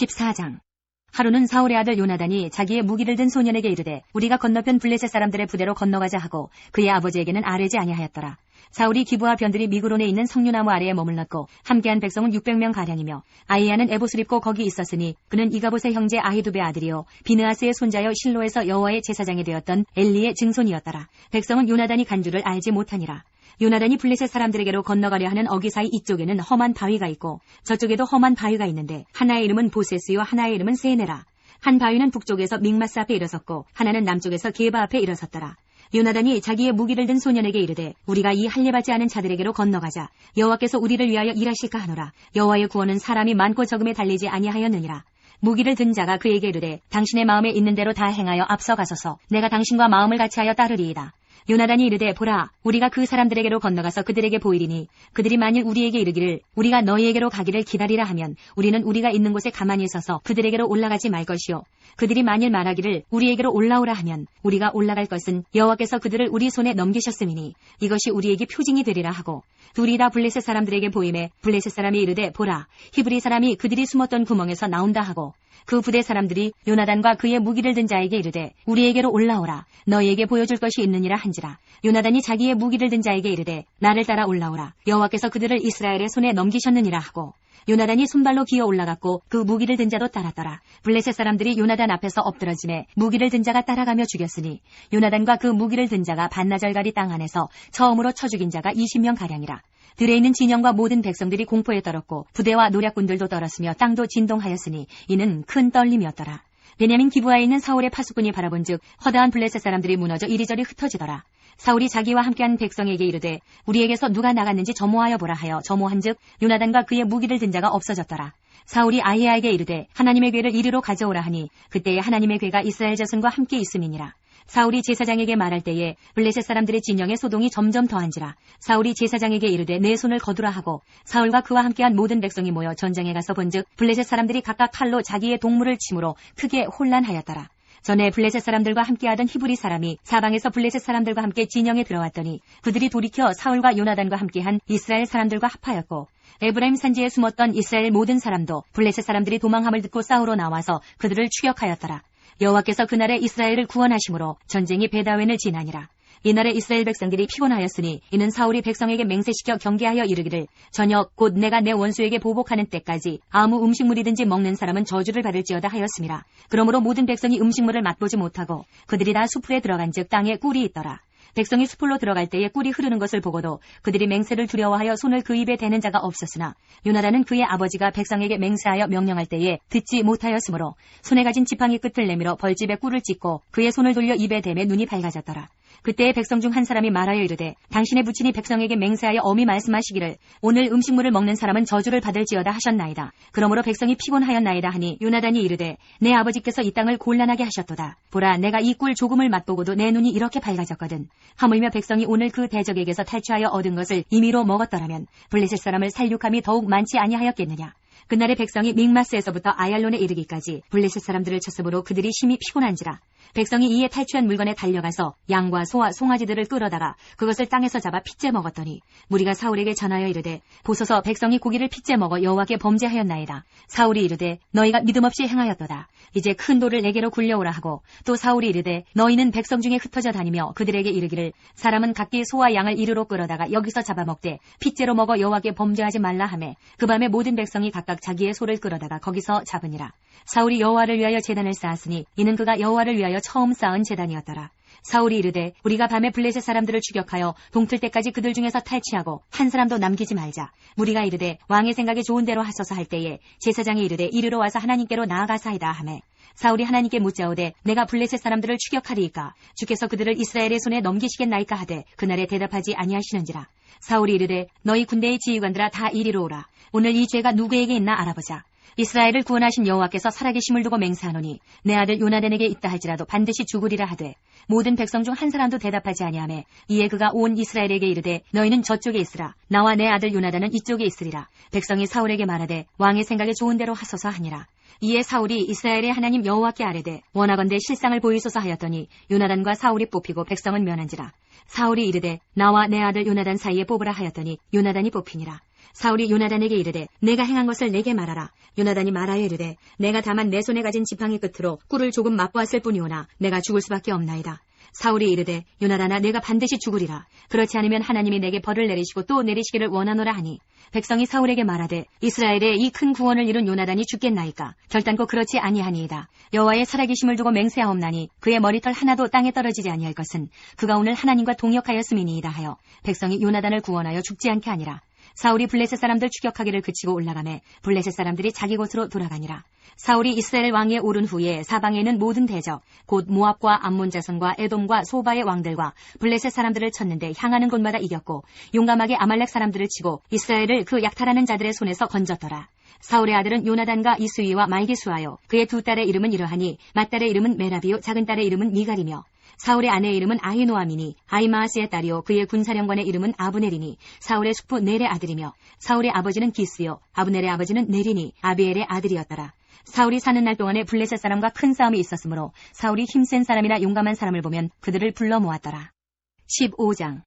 14장 하루는 사울의 아들 요나단이 자기의 무기를 든 소년에게 이르되 우리가 건너편 블레셋 사람들의 부대로 건너가자 하고 그의 아버지에게는 아뢰지 아니하였더라. 사울이 기브아 변들이 미그론에 있는 석류나무 아래에 머물렀고 함께한 백성은 600명가량이며 아이야는 에봇을 입고 거기 있었으니 그는 이가봇의 형제 아히두베 아들이요 비느하스의 손자여 실로에서 여호와의 제사장이 되었던 엘리의 증손이었더라. 백성은 요나단이 간 줄을 알지 못하니라. 요나단이 블레셋 사람들에게로 건너가려 하는 어기 사이 이쪽에는 험한 바위가 있고 저쪽에도 험한 바위가 있는데 하나의 이름은 보세스요 하나의 이름은 세네라. 한 바위는 북쪽에서 믹마스 앞에 일어섰고 하나는 남쪽에서 게바 앞에 일어섰더라. 요나단이 자기의 무기를 든 소년에게 이르되 우리가 이 할례받지 않은 자들에게로 건너가자. 여호와께서 우리를 위하여 일하실까 하노라. 여호와의 구원은 사람이 많고 적음에 달리지 아니하였느니라. 무기를 든 자가 그에게 이르되 당신의 마음에 있는 대로 다 행하여 앞서가소서. 내가 당신과 마음을 같이하여 따르리이다. 요나단이 이르되 보라 우리가 그 사람들에게로 건너가서 그들에게 보이리니 그들이 만일 우리에게 이르기를 우리가 너희에게로 가기를 기다리라 하면 우리는 우리가 있는 곳에 가만히 서서 그들에게로 올라가지 말 것이요 그들이 만일 말하기를 우리에게로 올라오라 하면 우리가 올라갈 것은 여호와께서 그들을 우리 손에 넘기셨음이니 이것이 우리에게 표징이 되리라 하고 둘이 다 블레셋 사람들에게 보임에 블레셋 사람이 이르되 보라 히브리 사람이 그들이 숨었던 구멍에서 나온다 하고 그 부대 사람들이 요나단과 그의 무기를 든 자에게 이르되 우리에게로 올라오라 너희에게 보여줄 것이 있느니라 한지라. 요나단이 자기의 무기를 든 자에게 이르되 나를 따라 올라오라 여호와께서 그들을 이스라엘의 손에 넘기셨느니라 하고 요나단이 손발로 기어 올라갔고 그 무기를 든 자도 따랐더라. 블레셋 사람들이 요나단 앞에서 엎드러짐에 무기를 든 자가 따라가며 죽였으니 요나단과 그 무기를 든 자가 반나절가리 땅 안에서 처음으로 쳐 죽인 자가 20명가량이라. 들에 있는 진영과 모든 백성들이 공포에 떨었고 부대와 노략군들도 떨었으며 땅도 진동하였으니 이는 큰 떨림이었더라. 베냐민 기브아에 있는 사울의 파수꾼이 바라본즉 허다한 블레셋 사람들이 무너져 이리저리 흩어지더라. 사울이 자기와 함께한 백성에게 이르되 우리에게서 누가 나갔는지 점호하여 보라 하여 점호한즉 요나단과 그의 무기를 든 자가 없어졌더라. 사울이 아히야에게 이르되 하나님의 궤를 이리로 가져오라 하니 그때에 하나님의 궤가 이스라엘 자손과 함께 있음이니라. 사울이 제사장에게 말할 때에 블레셋 사람들의 진영의 소동이 점점 더한지라. 사울이 제사장에게 이르되 내 손을 거두라 하고 사울과 그와 함께한 모든 백성이 모여 전장에 가서 본즉 블레셋 사람들이 각각 칼로 자기의 동물을 침으로 크게 혼란하였더라. 전에 블레셋 사람들과 함께하던 히브리 사람이 사방에서 블레셋 사람들과 함께 진영에 들어왔더니 그들이 돌이켜 사울과 요나단과 함께한 이스라엘 사람들과 합하였고 에브라임 산지에 숨었던 이스라엘 모든 사람도 블레셋 사람들이 도망함을 듣고 싸우러 나와서 그들을 추격하였더라. 여호와께서 그날에 이스라엘을 구원하심으로 전쟁이 베다웬을 지나니라. 이날에 이스라엘 백성들이 피곤하였으니 이는 사울이 백성에게 맹세시켜 경계하여 이르기를 저녁 곧 내가 내 원수에게 보복하는 때까지 아무 음식물이든지 먹는 사람은 저주를 받을지어다 하였음이라. 그러므로 모든 백성이 음식물을 맛보지 못하고 그들이 다 수풀에 들어간즉 땅에 꿀이 있더라. 백성이 수풀로 들어갈 때에 꿀이 흐르는 것을 보고도 그들이 맹세를 두려워하여 손을 그 입에 대는 자가 없었으나 요나단은 그의 아버지가 백성에게 맹세하여 명령할 때에 듣지 못하였으므로 손에 가진 지팡이 끝을 내밀어 벌집에 꿀을 찢고 그의 손을 돌려 입에 대매 눈이 밝아졌더라. 그때에 백성 중 한 사람이 말하여 이르되 당신의 부친이 백성에게 맹세하여 엄히 말씀하시기를 오늘 음식물을 먹는 사람은 저주를 받을지어다 하셨나이다. 그러므로 백성이 피곤하였나이다 하니 요나단이 이르되 내 아버지께서 이 땅을 곤란하게 하셨도다. 보라 내가 이 꿀 조금을 맛보고도 내 눈이 이렇게 밝아졌거든. 하물며 백성이 오늘 그 대적에게서 탈취하여 얻은 것을 임의로 먹었더라면 블레셋 사람을 살육함이 더욱 많지 아니하였겠느냐. 그날의 백성이 믹마스에서부터 아얄론에 이르기까지 블레셋 사람들을 쳤으므로 그들이 심히 피곤한지라. 백성이 이에 탈취한 물건에 달려가서 양과 소와 송아지들을 끌어다가 그것을 땅에서 잡아 핏째 먹었더니 무리가 사울에게 전하여 이르되 보소서 백성이 고기를 핏째 먹어 여호와께 범죄하였나이다. 사울이 이르되 너희가 믿음 없이 행하였도다. 이제 큰 돌을 내게로 굴려오라 하고 또 사울이 이르되 너희는 백성 중에 흩어져 다니며 그들에게 이르기를 사람은 각기 소와 양을 이르로 끌어다가 여기서 잡아먹되 핏째로 먹어 여호와께 범죄하지 말라 하매 그 밤에 모든 백성이 각각 자기의 소를 끌어다가 거기서 잡으니라. 사울이 여호와를 위하여 제단을 쌓았으니 이는 그가 여호와를 위하여 처음 쌓은 제단이었더라. 사울이 이르되 우리가 밤에 블레셋 사람들을 추격하여 동틀 때까지 그들 중에서 탈취하고 한 사람도 남기지 말자. 무리가 이르되 왕의 생각에 좋은 대로 하소서 할 때에 제사장이 이르되 이르러 와서 하나님께로 나아가사이다 하매 사울이 하나님께 묻자오되 내가 블레셋 사람들을 추격하리이까 주께서 그들을 이스라엘의 손에 넘기시겠나이까 하되 그날에 대답하지 아니하시는지라. 사울이 이르되 너희 군대의 지휘관들아 다 이리로 오라. 오늘 이 죄가 누구에게 있나 알아보자. 이스라엘을 구원하신 여호와께서 살아계심을 두고 맹세하노니 내 아들 요나단에게 있다 할지라도 반드시 죽으리라 하되 모든 백성 중 한 사람도 대답하지 아니하매 이에 그가 온 이스라엘에게 이르되 너희는 저쪽에 있으라. 나와 내 아들 요나단은 이쪽에 있으리라. 백성이 사울에게 말하되 왕의 생각에 좋은 대로 하소서 하니라. 이에 사울이 이스라엘의 하나님 여호와께 아뢰되 원하건대 실상을 보이소서 하였더니 요나단과 사울이 뽑히고 백성은 면한지라. 사울이 이르되 나와 내 아들 요나단 사이에 뽑으라 하였더니 요나단이 뽑히니라. 사울이 요나단에게 이르되 내가 행한 것을 내게 말하라. 요나단이 말하여 이르되 내가 다만 내 손에 가진 지팡이 끝으로 꿀을 조금 맛보았을 뿐이오나 내가 죽을 수밖에 없나이다. 사울이 이르되 요나단아 내가 반드시 죽으리라. 그렇지 않으면 하나님이 내게 벌을 내리시고 또 내리시기를 원하노라 하니 백성이 사울에게 말하되 이스라엘의 이 큰 구원을 이룬 요나단이 죽겠나이까. 결단코 그렇지 아니하니이다. 여호와의 살아계심을 두고 맹세하옵나니 그의 머리털 하나도 땅에 떨어지지 아니할 것은 그가 오늘 하나님과 동역하였음이니이다 하여 백성이 요나단을 구원하여 죽지 않게 하니라. 사울이 블레셋 사람들 추격하기를 그치고 올라가매 블레셋 사람들이 자기 곳으로 돌아가니라. 사울이 이스라엘 왕위에 오른 후에 사방에 있는 모든 대적 곧 모압과 암몬 자손과 에돔과 소바의 왕들과 블레셋 사람들을 쳤는데 향하는 곳마다 이겼고 용감하게 아말렉 사람들을 치고 이스라엘을 그 약탈하는 자들의 손에서 건졌더라. 사울의 아들은 요나단과 이스위와 말기수하여 그의 두 딸의 이름은 이러하니 맏딸의 이름은 메라비요 작은 딸의 이름은 미갈이며 사울의 아내의 이름은 아히노아미니 아히마아스의 딸이요 그의 군사령관의 이름은 아브넬이니 사울의 숙부 넬의 아들이며 사울의 아버지는 기스요 아브넬의 아버지는 넬이니 아비엘의 아들이었더라. 사울이 사는 날 동안에 블레셋 사람과 큰 싸움이 있었으므로 사울이 힘센 사람이나 용감한 사람을 보면 그들을 불러 모았더라. 15장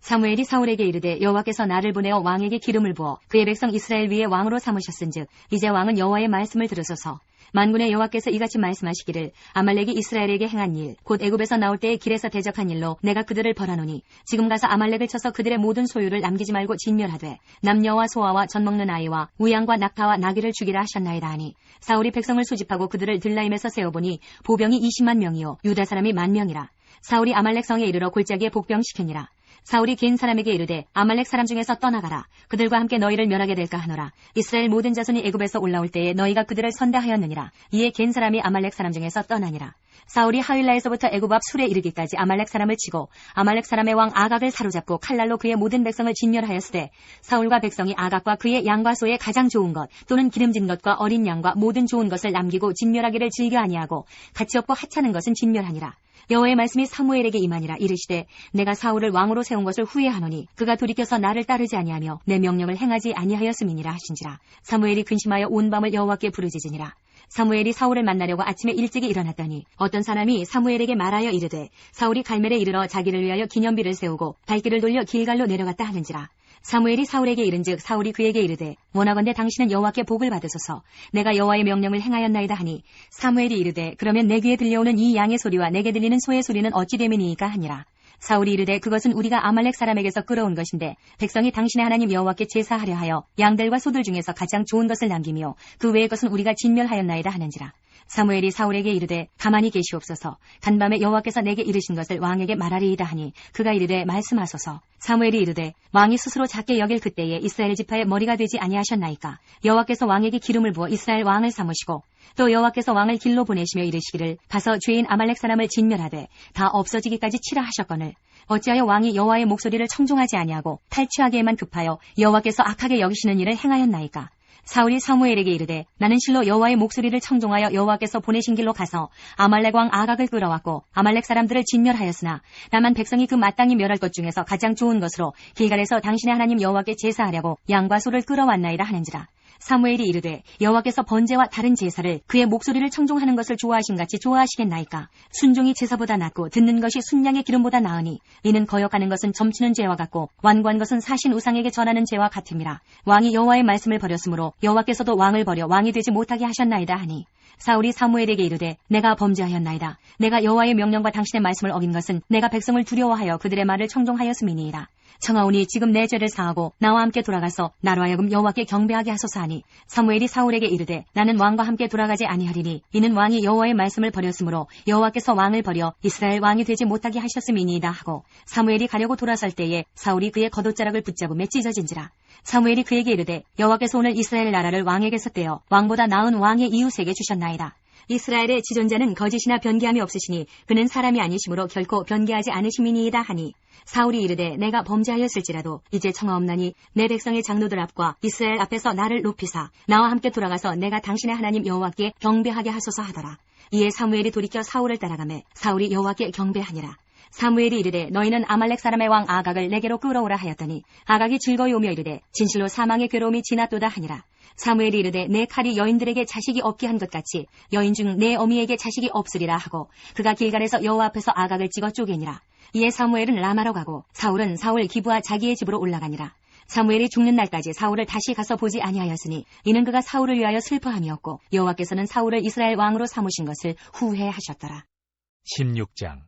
사무엘이 사울에게 이르되 여호와께서 나를 보내어 왕에게 기름을 부어 그의 백성 이스라엘 위에 왕으로 삼으셨은즉 이제 왕은 여호와의 말씀을 들으소서. 만군의 여호와께서 이같이 말씀하시기를 아말렉이 이스라엘에게 행한 일 곧 애굽에서 나올 때에 길에서 대적한 일로 내가 그들을 벌하노니 지금 가서 아말렉을 쳐서 그들의 모든 소유를 남기지 말고 진멸하되 남녀와 소아와 젖 먹는 아이와 우양과 낙타와 나귀를 죽이라 하셨나이다 하니 사울이 백성을 소집하고 그들을 들라임에서 세어보니 보병이 20만 명이요 유다 사람이 10,000명이라. 사울이 아말렉 성에 이르러 골짜기에 복병시키니라. 사울이 긴 사람에게 이르되 아말렉 사람 중에서 떠나가라. 그들과 함께 너희를 멸하게 될까 하노라. 이스라엘 모든 자손이 애굽에서 올라올 때에 너희가 그들을 선대하였느니라. 이에 긴 사람이 아말렉 사람 중에서 떠나니라. 사울이 하윌라에서부터 애굽 앞 술에 이르기까지 아말렉 사람을 치고 아말렉 사람의 왕 아각을 사로잡고 칼날로 그의 모든 백성을 진멸하였으되 사울과 백성이 아각과 그의 양과 소의 가장 좋은 것 또는 기름진 것과 어린 양과 모든 좋은 것을 남기고 진멸하기를 즐겨 아니하고 가치 없고 하찮은 것은 진멸하니라. 여호와의 말씀이 사무엘에게 임하니라. 이르시되 내가 사울을 왕으로 세운 것을 후회하노니 그가 돌이켜서 나를 따르지 아니하며 내 명령을 행하지 아니하였음이니라 하신지라. 사무엘이 근심하여 온 밤을 여호와께 부르짖으니라. 사무엘이 사울을 만나려고 아침에 일찍이 일어났더니 어떤 사람이 사무엘에게 말하여 이르되 사울이 갈멜에 이르러 자기를 위하여 기념비를 세우고 발길을 돌려 길갈로 내려갔다 하는지라. 사무엘이 사울에게 이른즉 사울이 그에게 이르되 원하건대 당신은 여호와께 복을 받으소서. 내가 여호와의 명령을 행하였나이다 하니 사무엘이 이르되 그러면 내 귀에 들려오는 이 양의 소리와 내게 들리는 소의 소리는 어찌 됨이니이까 하니라. 사울이 이르되 그것은 우리가 아말렉 사람에게서 끌어온 것인데 백성이 당신의 하나님 여호와께 제사하려 하여 양들과 소들 중에서 가장 좋은 것을 남기며 그 외의 것은 우리가 진멸하였나이다 하는지라. 사무엘이 사울에게 이르되 가만히 계시옵소서. 간밤에 여호와께서 내게 이르신 것을 왕에게 말하리이다 하니 그가 이르되 말씀하소서. 사무엘이 이르되 왕이 스스로 작게 여길 그때에 이스라엘 지파의 머리가 되지 아니하셨나이까. 여호와께서 왕에게 기름을 부어 이스라엘 왕을 삼으시고 또 여호와께서 왕을 길로 보내시며 이르시기를 가서 죄인 아말렉 사람을 진멸하되 다 없어지기까지 치라 하셨거늘 어찌하여 왕이 여호와의 목소리를 청종하지 아니하고 탈취하기에만 급하여 여호와께서 악하게 여기시는 일을 행하였나이까. 사울이 사무엘에게 이르되 나는 실로 여호와의 목소리를 청종하여 여호와께서 보내신 길로 가서 아말렉 왕 아각을 끌어왔고 아말렉 사람들을 진멸하였으나 다만 백성이 그 마땅히 멸할 것 중에서 가장 좋은 것으로 길갈에서 당신의 하나님 여호와께 제사하려고 양과 소를 끌어왔나이다 하는지라. 사무엘이 이르되 여호와께서 번제와 다른 제사를 그의 목소리를 청종하는 것을 좋아하심같이 좋아하시겠나이까. 순종이 제사보다 낫고 듣는 것이 순양의 기름보다 나으니 이는 거역하는 것은 점치는 죄와 같고 완고한 것은 사신 우상에게 전하는 죄와 같음이라. 왕이 여호와의 말씀을 버렸으므로 여호와께서도 왕을 버려 왕이 되지 못하게 하셨나이다 하니 사울이 사무엘에게 이르되 내가 범죄하였나이다. 내가 여호와의 명령과 당신의 말씀을 어긴 것은 내가 백성을 두려워하여 그들의 말을 청종하였음이니이다. 청하오니 지금 내 죄를 사하고 나와 함께 돌아가서 나로 하여금 여호와께 경배하게 하소서 하니 사무엘이 사울에게 이르되 나는 왕과 함께 돌아가지 아니하리니 이는 왕이 여호와의 말씀을 버렸으므로 여호와께서 왕을 버려 이스라엘 왕이 되지 못하게 하셨음이니이다 하고 사무엘이 가려고 돌아설 때에 사울이 그의 겉옷자락을 붙잡음에 찢어진지라. 사무엘이 그에게 이르되 여호와께서 오늘 이스라엘 나라를 왕에게서 떼어 왕보다 나은 왕의 이웃에게 주셨나이다. 이스라엘의 지존자는 거짓이나 변개함이 없으시니 그는 사람이 아니시므로 결코 변개하지 않으심이니이다 하니 사울이 이르되 내가 범죄하였을지라도 이제 청하옵나니 내 백성의 장로들 앞과 이스라엘 앞에서 나를 높이사 나와 함께 돌아가서 내가 당신의 하나님 여호와께 경배하게 하소서 하더라. 이에 사무엘이 돌이켜 사울을 따라가매 사울이 여호와께 경배하니라. 사무엘이 이르되 너희는 아말렉 사람의 왕 아각을 내게로 끌어오라 하였더니 아각이 즐거이 오며 이르되 진실로 사망의 괴로움이 지났도다 하니라. 사무엘이 이르되 내 칼이 여인들에게 자식이 없게 한 것 같이 여인 중 내 어미에게 자식이 없으리라 하고 그가 길갈에서 여호와 앞에서 아각을 찍어 쪼개니라. 이에 사무엘은 라마로 가고 사울은 사울 기브와 자기의 집으로 올라가니라. 사무엘이 죽는 날까지 사울을 다시 가서 보지 아니하였으니 이는 그가 사울을 위하여 슬퍼함이었고 여호와께서는 사울을 이스라엘 왕으로 삼으신 것을 후회하셨더라. 16장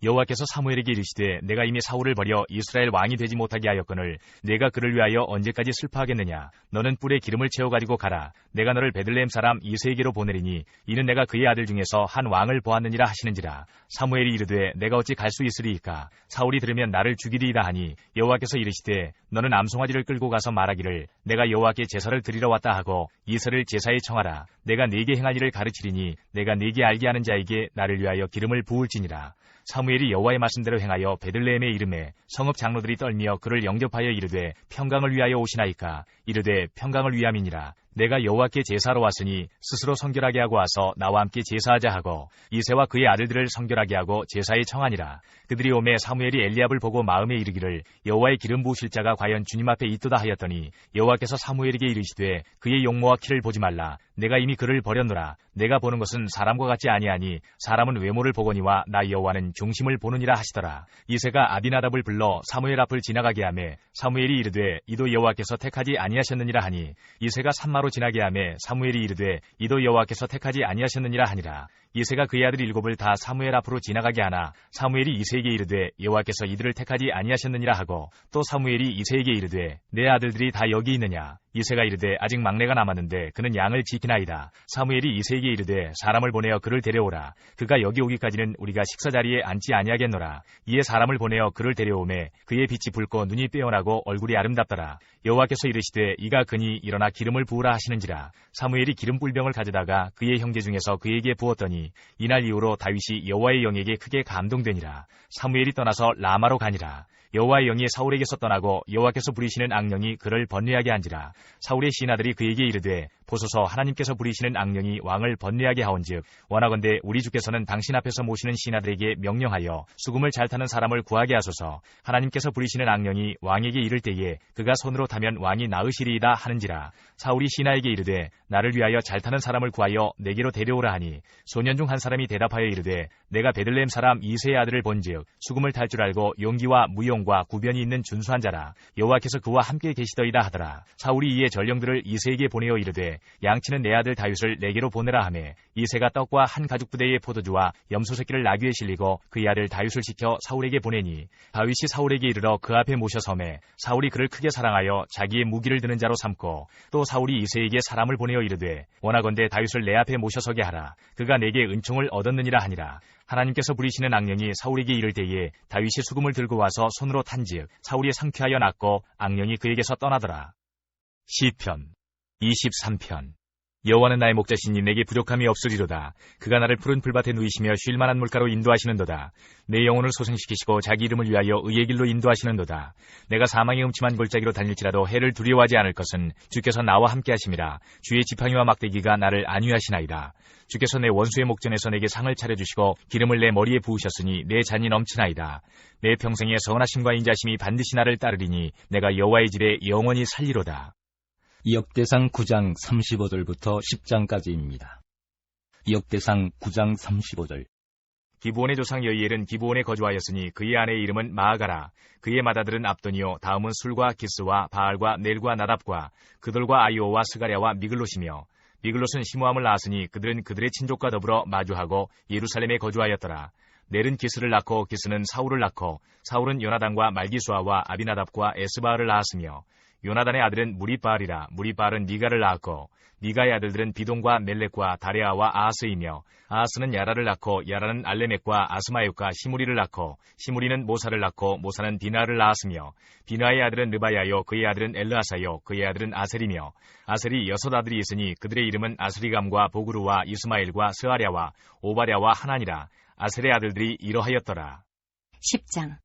여호와께서 사무엘에게 이르시되 내가 이미 사울을 버려 이스라엘 왕이 되지 못하게 하였거늘 내가 그를 위하여 언제까지 슬퍼하겠느냐. 너는 뿔에 기름을 채워가지고 가라. 내가 너를 베들레헴 사람 이새에게로 보내리니 이는 내가 그의 아들 중에서 한 왕을 보았느니라 하시는지라. 사무엘이 이르되 내가 어찌 갈 수 있으리이까. 사울이 들으면 나를 죽이리이다 하니 여호와께서 이르시되 너는 암송아지를 끌고 가서 말하기를 내가 여호와께 제사를 드리러 왔다 하고 이새를 제사에 청하라. 내가 네게 행할 일을 가르치리니 내가 네게 알게 하는 자에게 나를 위하여 기름을 부을지니라. 사무엘이 여호와의 말씀대로 행하여 베들레헴에 이르매 성읍 장로들이 떨미어 그를 영접하여 이르되 평강을 위하여 오시나이까. 이르되 평강을 위함이니라. 내가 여호와께 제사하러 왔으니 스스로 성결하게 하고 와서 나와 함께 제사하자 하고 이새와 그의 아들들을 성결하게 하고 제사에 청하니라. 그들이 오매 사무엘이 엘리압을 보고 마음에 이르기를 여호와의 기름 부으실 자가 과연 주님 앞에 있도다 하였더니 여호와께서 사무엘에게 이르시되 그의 용모와 키를 보지 말라. 내가 이미 그를 버렸노라. 내가 보는 것은 사람과 같지 아니하니 사람은 외모를 보거니와 나 여호와는 중심을 보느니라 하시더라. 이새가 아비나답을 불러 사무엘 앞을 지나가게 하매 사무엘이 이르되 이도 여호와께서 택하지 아니하셨느니라 하니 이새가 산마로 지나게 하매 사무엘이 이르되 이도 여호와께서 택하지 아니하셨느니라 하니라. 이새가 그의 아들 7을 다 사무엘 앞으로 지나가게 하나 사무엘이 이새에게 이르되 여호와께서 이들을 택하지 아니하셨느니라 하고 또 사무엘이 이새에게 이르되 내 아들들이 다 여기 있느냐. 이새가 이르되 아직 막내가 남았는데 그는 양을 지키나이다. 사무엘이 이새에게 이르되 사람을 보내어 그를 데려오라. 그가 여기 오기까지는 우리가 식사 자리에 앉지 아니하겠노라. 이에 사람을 보내어 그를 데려오매 그의 빛이 붉고 눈이 빼어나고 얼굴이 아름답더라. 여호와께서 이르시되 이가 그니 일어나 기름을 부으라 하시는지라. 사무엘이 기름 뿔병을 가져다가 그의 형제 중에서 그에게 부었더니 이날 이후로 다윗이 여호와의 영에게 크게 감동되니라. 사무엘이 떠나서 라마로 가니라. 여호와의 영이 사울에게서 떠나고 여호와께서 부리시는 악령이 그를 번뇌하게 한지라. 사울의 신하들이 그에게 이르되 보소서 하나님께서 부리시는 악령이 왕을 번뇌하게 하온즉 원하건대 우리 주께서는 당신 앞에서 모시는 신하들에게 명령하여 수금을 잘 타는 사람을 구하게 하소서. 하나님께서 부리시는 악령이 왕에게 이를 때에 그가 손으로 타면 왕이 나으시리이다 하는지라. 사울이 신하에게 이르되 나를 위하여 잘 타는 사람을 구하여 내게로 데려오라 하니 소년 중 한 사람이 대답하여 이르되 내가 베들레헴 사람 이새의 아들을 본즉 수금을 탈 줄 알고 용기와 무용과 구변이 있는 준수한 자라. 여호와께서 그와 함께 계시더이다 하더라. 사울이 이에 전령들을 이새에게 보내어 이르되 양치는 내 아들 다윗을 내게로 보내라 하매 이새가 떡과 한 가죽 부대의 포도주와 염소 새끼를 나귀에 실리고 그의 아들 다윗을 시켜 사울에게 보내니 다윗이 사울에게 이르러 그 앞에 모셔 섬에 사울이 그를 크게 사랑하여 자기의 무기를 드는 자로 삼고 또 사울이 이새에게 사람을 보내어 이르되 원하건대 다윗을 내 앞에 모셔서게 하라. 그가 내게 은총을 얻었느니라 하니라. 하나님께서 부리시는 악령이 사울에게 이를 때에 다윗이 수금을 들고 와서 손으로 탄즉 사울이 상쾌하여 낫고 악령이 그에게서 떠나더라. 시편 23편. 여호와는 나의 목자시니 내게 부족함이 없으리로다. 그가 나를 푸른 풀밭에 누이시며 쉴 만한 물가로 인도하시는도다. 내 영혼을 소생시키시고 자기 이름을 위하여 의의 길로 인도하시는도다. 내가 사망의 음침한 골짜기로 다닐지라도 해를 두려워하지 않을 것은 주께서 나와 함께 하심이라. 주의 지팡이와 막대기가 나를 안위하시나이다. 주께서 내 원수의 목전에서 내게 상을 차려주시고 기름을 내 머리에 부으셨으니 내 잔이 넘치나이다. 내 평생의 선하심과 인자심이 반드시 나를 따르리니 내가 여호와의 집에 영원히 살리로다. 역대상 9장 35절부터 10장까지입니다. 역대상 9장 35절. 기브온의 조상 여이엘은 기브온에 거주하였으니 그의 아내의 이름은 마아가라. 그의 맏아들은 압도니요 다음은 술과 기스와 바알과 넬과 나답과 그들과 아이오와 스가랴와 미글롯이며 미글롯은 시므함을 낳았으니 그들은 그들의 친족과 더불어 마주하고 예루살렘에 거주하였더라. 넬은 기스를 낳고 기스는 사울을 낳고 사울은 요나단과 말기수아와 아비나답과 에스바알을 낳았으며 요나단의 아들은 무리바알이라. 무리바알은 미가를 낳았고 미가의 아들들은 비동과 멜렉과 다레아와 아하스이며 아하스는 야라를 낳고 야라는 알레멕과 아스마옅과 시무리를 낳고 시무리는 모사를 낳고 모사는 비나를 낳았으며 비나의 아들은 르바야요 그의 아들은 엘르아사요 그의 아들은 아셀이며 아셀이 6 아들이 있으니 그들의 이름은 아스리감과 보그루와 이스마엘과 스아랴와 오바랴와 하나니라. 아셀의 아들들이 이러하였더라. 10장.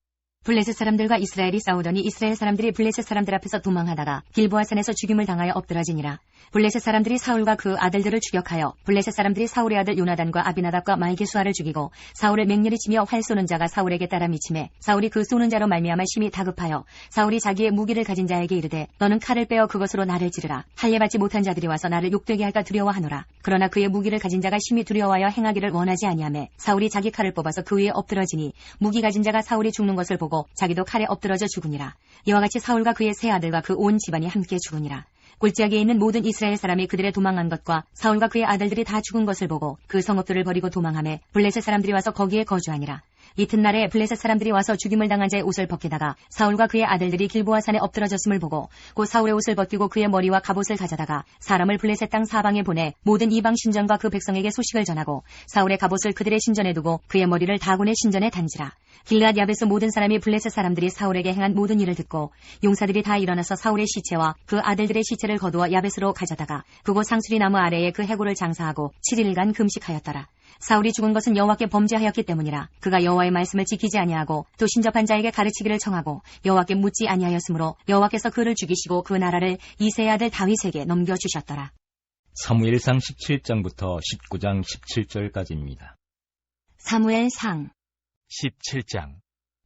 블레셋 사람들과 이스라엘이 싸우더니 이스라엘 사람들이 블레셋 사람들 앞에서 도망하다가 길보아산에서 죽임을 당하여 엎드러지니라. 블레셋 사람들이 사울과 그 아들들을 추격하여 블레셋 사람들이 사울의 아들 요나단과 아비나답과 말기수아를 죽이고 사울을 맹렬히 치며 활 쏘는 자가 사울에게 따라 미치매 사울이 그 쏘는 자로 말미암아 심히 다급하여 사울이 자기의 무기를 가진 자에게 이르되 너는 칼을 빼어 그것으로 나를 찌르라. 할례받지 못한 자들이 와서 나를 욕되게 할까 두려워하노라. 그러나 그의 무기를 가진 자가 심히 두려워하여 행하기를 원하지 아니하매 사울이 자기 칼을 뽑아서 그 위에 엎드러지니 무기 가진 자가 사울이 죽는 것을 보고 자기도 칼에 엎드러져 죽으니라. 이와 같이 사울과 그의 세 아들과 그 온 집안이 함께 죽으니라. 골짜기에 있는 모든 이스라엘 사람이 그들의 도망한 것과 사울과 그의 아들들이 다 죽은 것을 보고 그 성읍들을 버리고 도망하매 블레셋 사람들이 와서 거기에 거주하니라. 이튿날에 블레셋 사람들이 와서 죽임을 당한 자의 옷을 벗기다가 사울과 그의 아들들이 길보아 산에 엎드러졌음을 보고 곧 사울의 옷을 벗기고 그의 머리와 갑옷을 가져다가 사람을 블레셋 땅 사방에 보내 모든 이방 신전과 그 백성에게 소식을 전하고 사울의 갑옷을 그들의 신전에 두고 그의 머리를 다곤의 신전에 단지라. 길르앗 야베스 모든 사람이 블레셋 사람들이 사울에게 행한 모든 일을 듣고 용사들이 다 일어나서 사울의 시체와 그 아들들의 시체를 거두어 야베스로 가져다가 그곳 상수리 나무 아래에 그 해골을 장사하고 7일간 금식하였더라. 사울이 죽은 것은 여호와께 범죄하였기 때문이라. 그가 여호와의 말씀을 지키지 아니하고 또 신접한 자에게 가르치기를 청하고 여호와께 묻지 아니하였으므로 여호와께서 그를 죽이시고 그 나라를 이새의 아들 다윗에게 넘겨주셨더라. 사무엘상 17장부터 19장 17절까지입니다. 사무엘상 17장.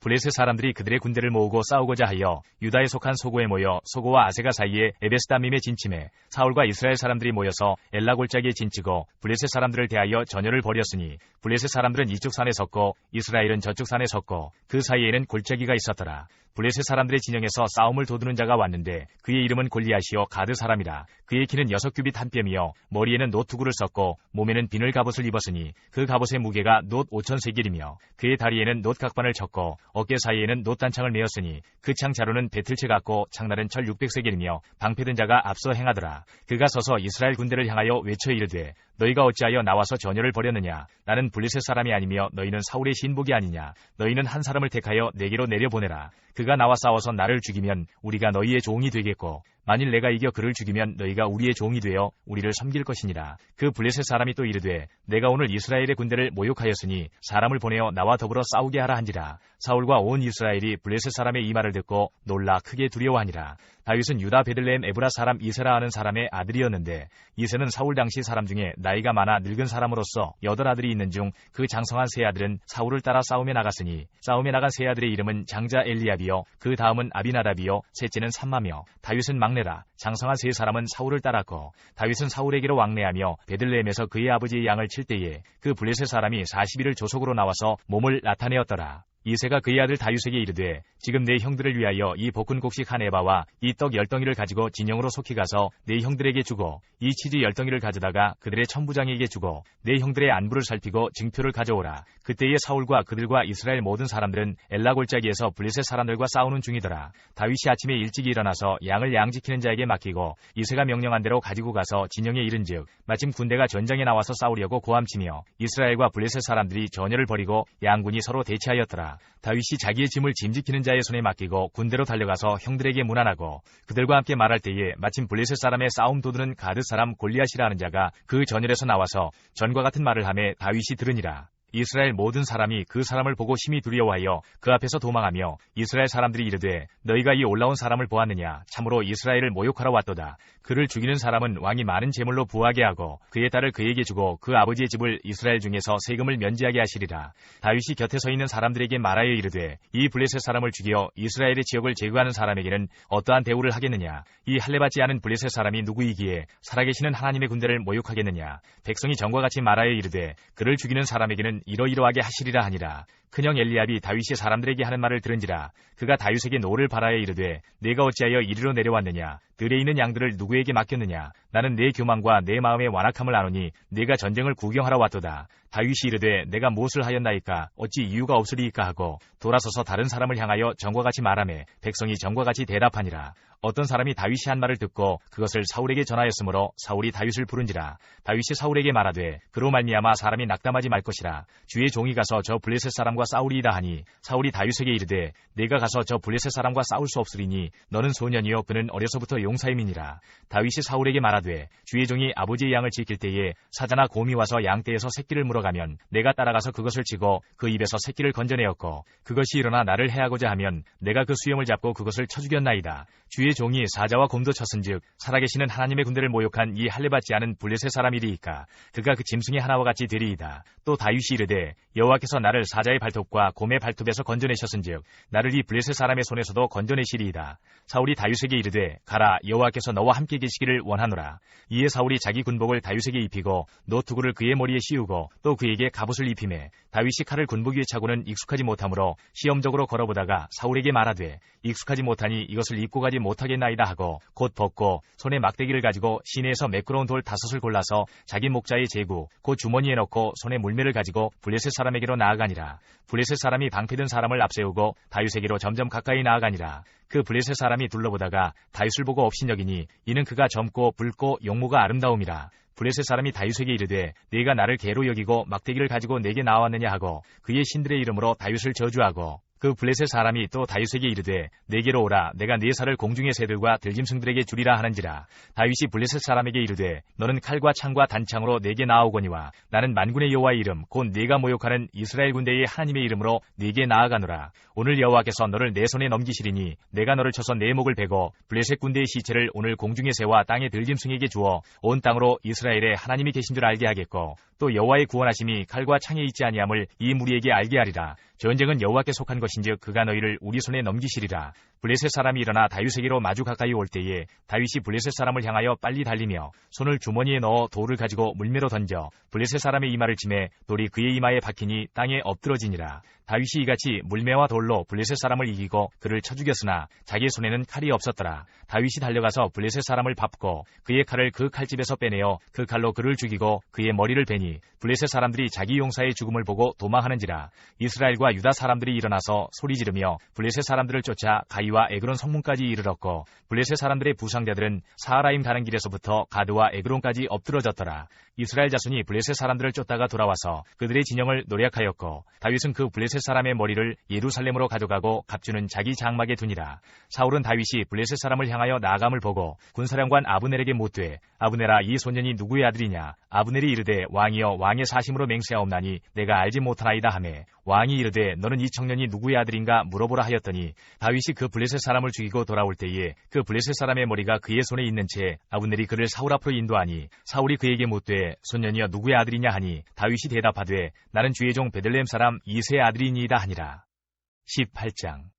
블레셋 사람들이 그들의 군대를 모으고 싸우고자 하여 유다에 속한 소고에 모여 소고와 아세가 사이에 에베스다밈에 진침해 사울과 이스라엘 사람들이 모여서 엘라 골짜기에 진치고 블레셋 사람들을 대하여 전열을 벌였으니 블레셋 사람들은 이쪽 산에 섰고 이스라엘은 저쪽 산에 섰고 그 사이에는 골짜기가 있었더라. 블레셋 사람들의 진영에서 싸움을 도두는 자가 왔는데 그의 이름은 골리앗이요 가드 사람이라. 그의 키는 6규빗 한 뼘이요 머리에는 놋 투구를 썼고 몸에는 비늘 갑옷을 입었으니 그 갑옷의 무게가 놋 5,000세겔이며 그의 다리에는 놋 각반을 쳤고 어깨 사이에는 놋 단창을 메었으니 그 창 자루는 배틀채 같고 창날은 철 600세겔이며 방패든 자가 앞서 행하더라. 그가 서서 이스라엘 군대를 향하여 외쳐 이르되 너희가 어찌하여 나와서 전열을 벌였느냐. 나는 블레셋 사람이 아니며 너희는 사울의 신복이 아니냐. 너희는 한 사람을 택하여 내게로 내려보내라. 그가 나와 싸워서 나를 죽이면 우리가 너희의 종이 되겠고 만일 내가 이겨 그를 죽이면 너희가 우리의 종이 되어 우리를 섬길 것이니라. 그 블레셋 사람이 또 이르되 내가 오늘 이스라엘의 군대를 모욕하였으니 사람을 보내어 나와 더불어 싸우게 하라 한지라. 사울과 온 이스라엘이 블레셋 사람의 이 말을 듣고 놀라 크게 두려워하니라. 다윗은 유다 베들레헴 에브라 사람 이세라 하는 사람의 아들이었는데 이세는 사울 당시 사람 중에 나이가 많아 늙은 사람으로서 8아들이 있는 중 그 장성한 세 아들은 사울을 따라 싸움에 나갔으니 싸움에 나간 세 아들의 이름은 장자 엘리압이요 그 다음은 아비나답이요 셋째는 삼마며 다윗은 막내라. 장성한 세 사람은 사울을 따랐고 다윗은 사울에게로 왕래하며 베들레헴에서 그의 아버지의 양을 칠 때에 그 블레셋 사람이 40일을 조속으로 나와서 몸을 나타내었더라. 이새가 그의 아들 다윗에게 이르되 지금 내 형들을 위하여 이 볶은 곡식 한 에바와 이 떡 10덩이를 가지고 진영으로 속히 가서 내 형들에게 주고 이 치즈 10덩이를 가져다가 그들의 천부장에게 주고 내 형들의 안부를 살피고 징표를 가져오라. 그때에 사울과 그들과 이스라엘 모든 사람들은 엘라 골짜기에서 블레셋 사람들과 싸우는 중이더라. 다윗이 아침에 일찍 일어나서 양을 양지키는 자에게 맡기고 이새가 명령한 대로 가지고 가서 진영에 이른즉 마침 군대가 전장에 나와서 싸우려고 고함치며 이스라엘과 블레셋 사람들이 전열을 벌이고 양군이 서로 대치하였더라. 다윗이 자기의 짐을 짐지키는 자의 손에 맡기고 군대로 달려가서 형들에게 문안하고 그들과 함께 말할 때에 마침 블레셋 사람의 싸움 도두는 가드 사람 골리앗이라 하는 자가 그 전열에서 나와서 전과 같은 말을 하매 다윗이 들으니라. 이스라엘 모든 사람이 그 사람을 보고 심히 두려워하여 그 앞에서 도망하며 이스라엘 사람들이 이르되 너희가 이 올라온 사람을 보았느냐. 참으로 이스라엘을 모욕하러 왔도다. 그를 죽이는 사람은 왕이 많은 제물로 부하게 하고 그의 딸을 그에게 주고 그 아버지의 집을 이스라엘 중에서 세금을 면제하게 하시리라. 다윗이 곁에 서 있는 사람들에게 말하여 이르되 이 블레셋 사람을 죽여 이스라엘의 지역을 제거하는 사람에게는 어떠한 대우를 하겠느냐. 이 할례받지 않은 블레셋 사람이 누구이기에 살아계시는 하나님의 군대를 모욕하겠느냐. 백성이 전과 같이 말하여 이르되 그를 죽이는 사람에게는 이러이러하게 하시리라 하니라. 큰형 엘리압이 다윗이 사람들에게 하는 말을 들은지라. 그가 다윗에게 노를 바라여 이르되 내가 어찌하여 이리로 내려왔느냐. 들에 있는 양들을 누구에게 맡겼느냐. 나는 내 교만과 내 마음의 완악함을 아노니 내가 전쟁을 구경하러 왔도다. 다윗이 이르되 내가 무엇을 하였나이까. 어찌 이유가 없으리이까 하고 돌아서서 다른 사람을 향하여 전과 같이 말하매 백성이 전과 같이 대답하니라. 어떤 사람이 다윗이 한 말을 듣고 그것을 사울에게 전하였으므로 사울이 다윗을 부른지라. 다윗이 사울에게 말하되 그로 말미암아 사람이 낙담하지 말 것이라. 주의 종이 가서 저 블레셋 사람과 싸우리이다 하니 사울이 다윗에게 이르되 내가 가서 저 블레셋 사람과 싸울 수 없으리니 너는 소년이요 그는 어려서부터 용사임이니라. 다윗이 사울에게 말하되 주의 종이 아버지의 양을 지킬 때에 사자나 곰이 와서 양떼에서 새끼를 물어가면 내가 따라가서 그것을 치고 그 입에서 새끼를 건져내었고 그것이 일어나 나를 해하고자 하면 내가 그 수염을 잡고 그것을 쳐 죽였나이다. 주의 종이 사자와 곰도 쳤은즉 살아계시는 하나님의 군대를 모욕한 이 할례받지 않은 블레셋 사람이리이까. 그가 그 짐승의 하나와 같이 되리이다. 또 다윗이 이르되 여호와께서 나를 사자의 발톱과 곰의 발톱에서 건져내셨은즉 나를 이 블레셋 사람의 손에서도 건져내시리이다. 사울이 다윗에게 이르되 가라 여호와께서 너와 함께 계시기를 원하노라. 하니라. 이에 사울이 자기 군복을 다윗에게 입히고 노투구를 그의 머리에 씌우고 또 그에게 갑옷을 입히매 다윗이 칼을 군복 위에 차고는 익숙하지 못하므로 시험적으로 걸어보다가 사울에게 말하되 익숙하지 못하니 이것을 입고 가지 못하겠나이다 하고 곧 벗고 손에 막대기를 가지고 시내에서 매끄러운 돌 5을 골라서 자기 목자의 제구 곧 주머니에 넣고 손에 물매를 가지고 블레셋 사람에게로 나아가니라. 블레셋 사람이 방패든 사람을 앞세우고 다윗에게로 점점 가까이 나아가니라. 그 블레셋 사람이 둘러보다가 다윗을 보고 업신여기니 이는 그가 젊고 붉고 용모가 아름다움이라. 블레셋 사람이 다윗에게 이르되 네가 나를 개로 여기고 막대기를 가지고 내게 나왔느냐 하고 그의 신들의 이름으로 다윗을 저주하고 그 블레셋 사람이 또 다윗에게 이르되 내게로 오라 내가 네 살을 공중의 새들과 들짐승들에게 주리라 하는지라. 다윗이 블레셋 사람에게 이르되 너는 칼과 창과 단창으로 내게 나아오거니와 나는 만군의 여호와의 이름 곧 네가 모욕하는 이스라엘 군대의 하나님의 이름으로 네게 나아가노라. 오늘 여호와께서 너를 내 손에 넘기시리니 내가 너를 쳐서 내 목을 베고 블레셋 군대의 시체를 오늘 공중의 새와 땅의 들짐승에게 주어 온 땅으로 이스라엘의 하나님이 계신 줄 알게 하겠고 또 여호와의 구원하심이 칼과 창에 있지 아니함을 이 무리에게 알게 하리라. 전쟁은 여호와께 속한 것인즉 그가 너희를 우리 손에 넘기시리라. 블레셋 사람이 일어나 다윗에게로 마주 가까이 올 때에 다윗이 블레셋 사람을 향하여 빨리 달리며 손을 주머니에 넣어 돌을 가지고 물매로 던져 블레셋 사람의 이마를 치매 돌이 그의 이마에 박히니 땅에 엎드러지니라. 다윗이 이같이 물매와 돌로 블레셋 사람을 이기고 그를 쳐 죽였으나 자기의 손에는 칼이 없었더라. 다윗이 달려가서 블레셋 사람을 밟고 그의 칼을 그 칼집에서 빼내어 그 칼로 그를 죽이고 그의 머리를 베니 블레셋 사람들이 자기 용사의 죽음을 보고 도망하는지라. 이스라엘과 유다 사람들이 일어나서 소리 지르며 블레셋 사람들을 쫓아 가이와 에그론 성문까지 이르렀고 블레셋 사람들의 부상자들은 사하라임 가는 길에서부터 가드와 에그론까지 엎드러졌더라. 이스라엘 자손이 블레셋 사람들을 쫓다가 돌아와서 그들의 진영을 노략하였고 다윗은 그 블레셋 사람의 머리를 예루살렘으로 가져가고 갑주는 자기 장막에 두니라. 사울은 다윗이 블레셋 사람을 향하여 나아감을 보고 군사령관 아브넬에게 묻되 아브넬아 이 소년이 누구의 아들이냐. 아브넬이 이르되 왕이여 왕의 사심으로 맹세하옵나니 내가 알지 못하나이다 하매 왕이 이르되 너는 이 청년이 누구의 아들인가 물어보라 하였더니 다윗이 그 블레셋 사람을 죽이고 돌아올 때에 그 블레셋 사람의 머리가 그의 손에 있는 채 아브넬이 그를 사울 앞으로 인도하니 사울이 그에게 묻되 소년이여 누구의 아들이냐 하니 다윗이 대답하되 나는 주의 종 베들레헴 사람 이새의 아들이니이다 하니라. 18장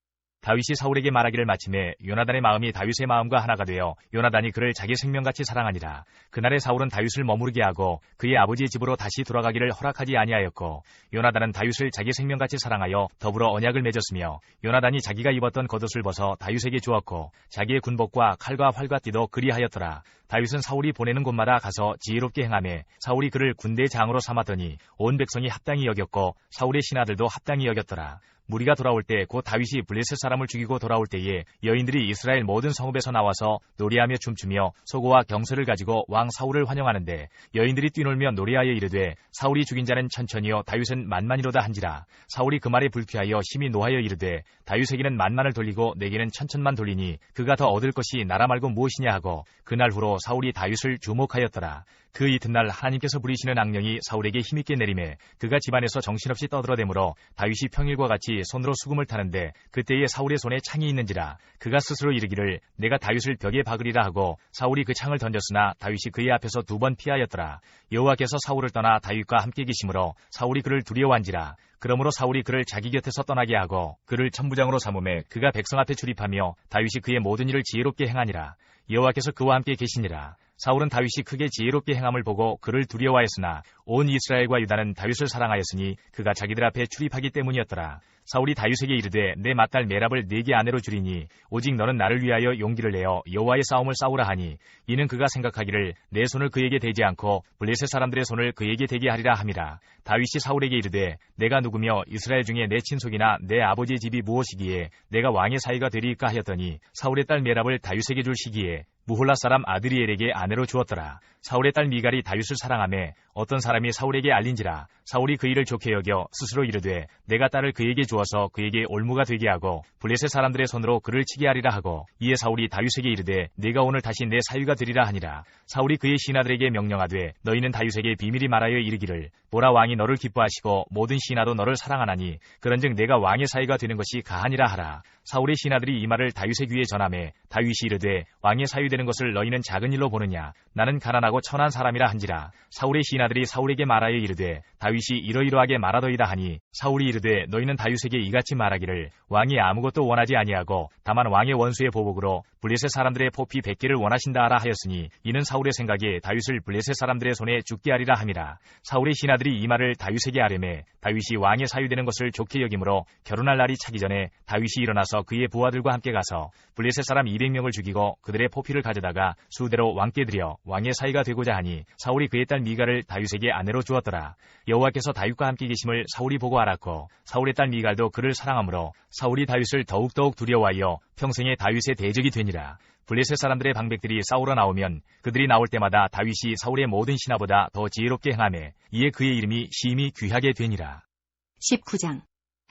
다윗이 사울에게 말하기를 마침에 요나단의 마음이 다윗의 마음과 하나가 되어 요나단이 그를 자기 생명같이 사랑하니라. 그날에 사울은 다윗을 머무르게 하고 그의 아버지의 집으로 다시 돌아가기를 허락하지 아니하였고 요나단은 다윗을 자기 생명같이 사랑하여 더불어 언약을 맺었으며 요나단이 자기가 입었던 겉옷을 벗어 다윗에게 주었고 자기의 군복과 칼과 활과 띠도 그리하였더라. 다윗은 사울이 보내는 곳마다 가서 지혜롭게 행하매 사울이 그를 군대 장으로 삼았더니 온 백성이 합당히 여겼고 사울의 신하들도 합당히 여겼더라. 무리가 돌아올 때 곧 다윗이 블레셋 사람을 죽이고 돌아올 때에 여인들이 이스라엘 모든 성읍에서 나와서 노래하며 춤추며 소고와 경서를 가지고 왕 사울을 환영하는데 여인들이 뛰놀며 노래하여 이르되 사울이 죽인 자는 천천히요 다윗은 만만이로다 한지라. 사울이 그 말에 불쾌하여 심히 노하여 이르되 다윗에게는 만만을 돌리고 내게는 천천만 돌리니 그가 더 얻을 것이 나라 말고 무엇이냐 하고 그날 후로 사울이 다윗을 주목하였더라. 그 이튿날 하나님께서 부리시는 악령이 사울에게 힘있게 내림에 그가 집안에서 정신없이 떠들어대므로 다윗이 평일과 같이 손으로 수금을 타는데 그때에 사울의 손에 창이 있는지라. 그가 스스로 이르기를 내가 다윗을 벽에 박으리라 하고 사울이 그 창을 던졌으나 다윗이 그의 앞에서 2번 피하였더라. 여호와께서 사울을 떠나 다윗과 함께 계심으로 사울이 그를 두려워한지라. 그러므로 사울이 그를 자기 곁에서 떠나게 하고 그를 천부장으로 삼음에 그가 백성 앞에 출입하며 다윗이 그의 모든 일을 지혜롭게 행하니라. 여호와께서 그와 함께 계시니라. 사울은 다윗이 크게 지혜롭게 행함을 보고 그를 두려워하였으나 온 이스라엘과 유다는 다윗을 사랑하였으니 그가 자기들 앞에 출입하기 때문이었더라. 사울이 다윗에게 이르되 내 맏딸 메랍을 네게 아내로 주리니 오직 너는 나를 위하여 용기를 내어 여호와의 싸움을 싸우라 하니 이는 그가 생각하기를 내 손을 그에게 대지 않고 블레셋 사람들의 손을 그에게 대게 하리라 함이라. 다윗이 사울에게 이르되 내가 누구며 이스라엘 중에 내 친속이나 내 아버지의 집이 무엇이기에 내가 왕의 사위가 되리이까 하였더니 사울의 딸 메랍을 다윗에게 줄 시기에 무홀라 사람 아드리엘에게 아내로 주었더라. 사울의 딸 미갈이 다윗을 사랑하매 어떤 사람이 사울에게 알린지라. 사울이 그 일을 좋게 여겨 스스로 이르되 내가 딸을 그에게 주어서 그에게 올무가 되게 하고 블레셋 사람들의 손으로 그를 치게 하리라 하고 이에 사울이 다윗에게 이르되 네가 오늘 다시 내 사위가 되리라 하니라. 사울이 그의 신하들에게 명령하되 너희는 다윗에게 비밀히 말하여 이르기를 보라 왕이 너를 기뻐하시고 모든 신하도 너를 사랑하나니 그런즉 내가 왕의 사위가 되는 것이 가하니라 하라. 사울의 신하들이 이 말을 다윗의 귀에 전하매 다윗이 이르되 왕의 사위 사유되는 것을 너희는 작은 일로 보느냐. 나는 가난하고 천한 사람이라 한지라. 사울의 신하들이 사울에게 말하여 이르되 다윗이 이러이러하게 말하더이다 하니 사울이 이르되 너희는 다윗에게 이같이 말하기를 왕이 아무것도 원하지 아니하고 다만 왕의 원수의 보복으로 블레셋 사람들의 포피 100개를 원하신다 하라 하였으니 이는 사울의 생각에 다윗을 블레셋 사람들의 손에 죽게 하리라 함이라. 사울의 신하들이 이 말을 다윗에게 아뢰매 다윗이 왕의 사유되는 것을 좋게 여기므로 결혼할 날이 차기 전에 다윗이 일어나서 그의 부하들과 함께 가서 블레셋 사람 200명을 죽이고 그들의 포피를 가져다가 수대로 왕께 드려 왕의 사위가 되고자 하니 사울이 그의 딸 미갈을 다윗에게 아내로 주었더라. 여호와께서 다윗과 함께 계심을 사울이 보고 알았고 사울의 딸 미갈도 그를 사랑하므로 사울이 다윗을 더욱더욱 두려워하여 평생에 다윗의 대적이 되니라. 블레셋 사람들의 방백들이 싸우러 나오면 그들이 나올 때마다 다윗이 사울의 모든 신하보다 더 지혜롭게 행하매 이에 그의 이름이 심히 귀하게 되니라. 19장.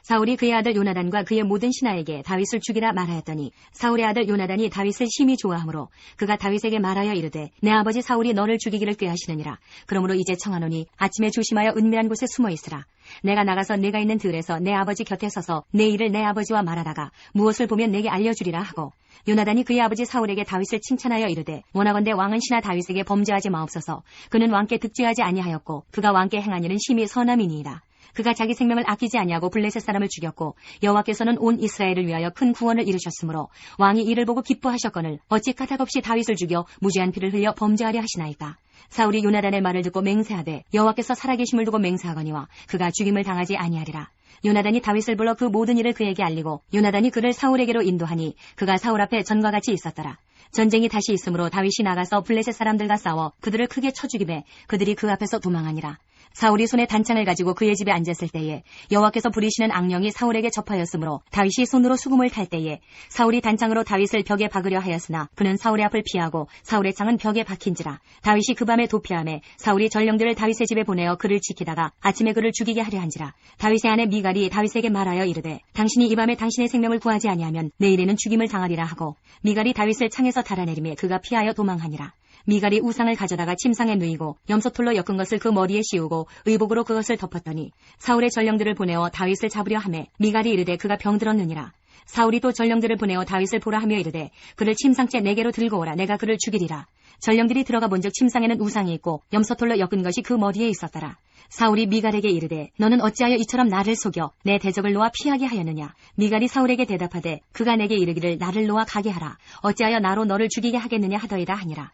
사울이 그의 아들 요나단과 그의 모든 신하에게 다윗을 죽이라 말하였더니 사울의 아들 요나단이 다윗을 심히 좋아하므로 그가 다윗에게 말하여 이르되 내 아버지 사울이 너를 죽이기를 꾀하시느니라. 그러므로 이제 청하노니 아침에 조심하여 은밀한 곳에 숨어 있으라. 내가 나가서 내가 있는 들에서 내 아버지 곁에 서서 내 일을 내 아버지와 말하다가 무엇을 보면 내게 알려주리라 하고 요나단이 그의 아버지 사울에게 다윗을 칭찬하여 이르되 원하건대 왕은 신하 다윗에게 범죄하지 마옵소서. 그는 왕께 득죄하지 아니하였고 그가 왕께 행한 일은 심히 선함이니이다. 그가 자기 생명을 아끼지 아니하고 블레셋 사람을 죽였고 여호와께서는 온 이스라엘을 위하여 큰 구원을 이루셨으므로 왕이 이를 보고 기뻐하셨거늘 어찌 까닭없이 다윗을 죽여 무죄한 피를 흘려 범죄하려 하시나이까. 사울이 요나단의 말을 듣고 맹세하되 여호와께서 살아계심을 두고 맹세하거니와 그가 죽임을 당하지 아니하리라. 요나단이 다윗을 불러 그 모든 일을 그에게 알리고 요나단이 그를 사울에게로 인도하니 그가 사울 앞에 전과 같이 있었더라. 전쟁이 다시 있으므로 다윗이 나가서 블레셋 사람들과 싸워 그들을 크게 쳐 죽이매 그들이 그 앞에서 도망하니라. 사울이 손에 단창을 가지고 그의 집에 앉았을 때에 여호와께서 부리시는 악령이 사울에게 접하였으므로 다윗이 손으로 수금을 탈 때에 사울이 단창으로 다윗을 벽에 박으려 하였으나 그는 사울의 앞을 피하고 사울의 창은 벽에 박힌지라. 다윗이 그 밤에 도피하매 사울이 전령들을 다윗의 집에 보내어 그를 지키다가 아침에 그를 죽이게 하려 한지라. 다윗의 아내 미갈이 다윗에게 말하여 이르되 당신이 이 밤에 당신의 생명을 구하지 아니하면 내일에는 죽임을 당하리라 하고 미갈이 다윗을 창에서 달아내리매 그가 피하여 도망하니라. 미갈이 우상을 가져다가 침상에 누이고 염소털로 엮은 것을 그 머리에 씌우고 의복으로 그것을 덮었더니 사울의 전령들을 보내어 다윗을 잡으려 하매 미갈이 이르되 그가 병들었느니라. 사울이 또 전령들을 보내어 다윗을 보라 하며 이르되 그를 침상째 내게로 들고 오라. 내가 그를 죽이리라. 전령들이 들어가 본즉 침상에는 우상이 있고 염소털로 엮은 것이 그 머리에 있었더라. 사울이 미갈에게 이르되 너는 어찌하여 이처럼 나를 속여 내 대적을 놓아 피하게 하였느냐. 미갈이 사울에게 대답하되 그가 내게 이르기를 나를 놓아 가게 하라. 어찌하여 나로 너를 죽이게 하겠느냐 하더이다 하니라.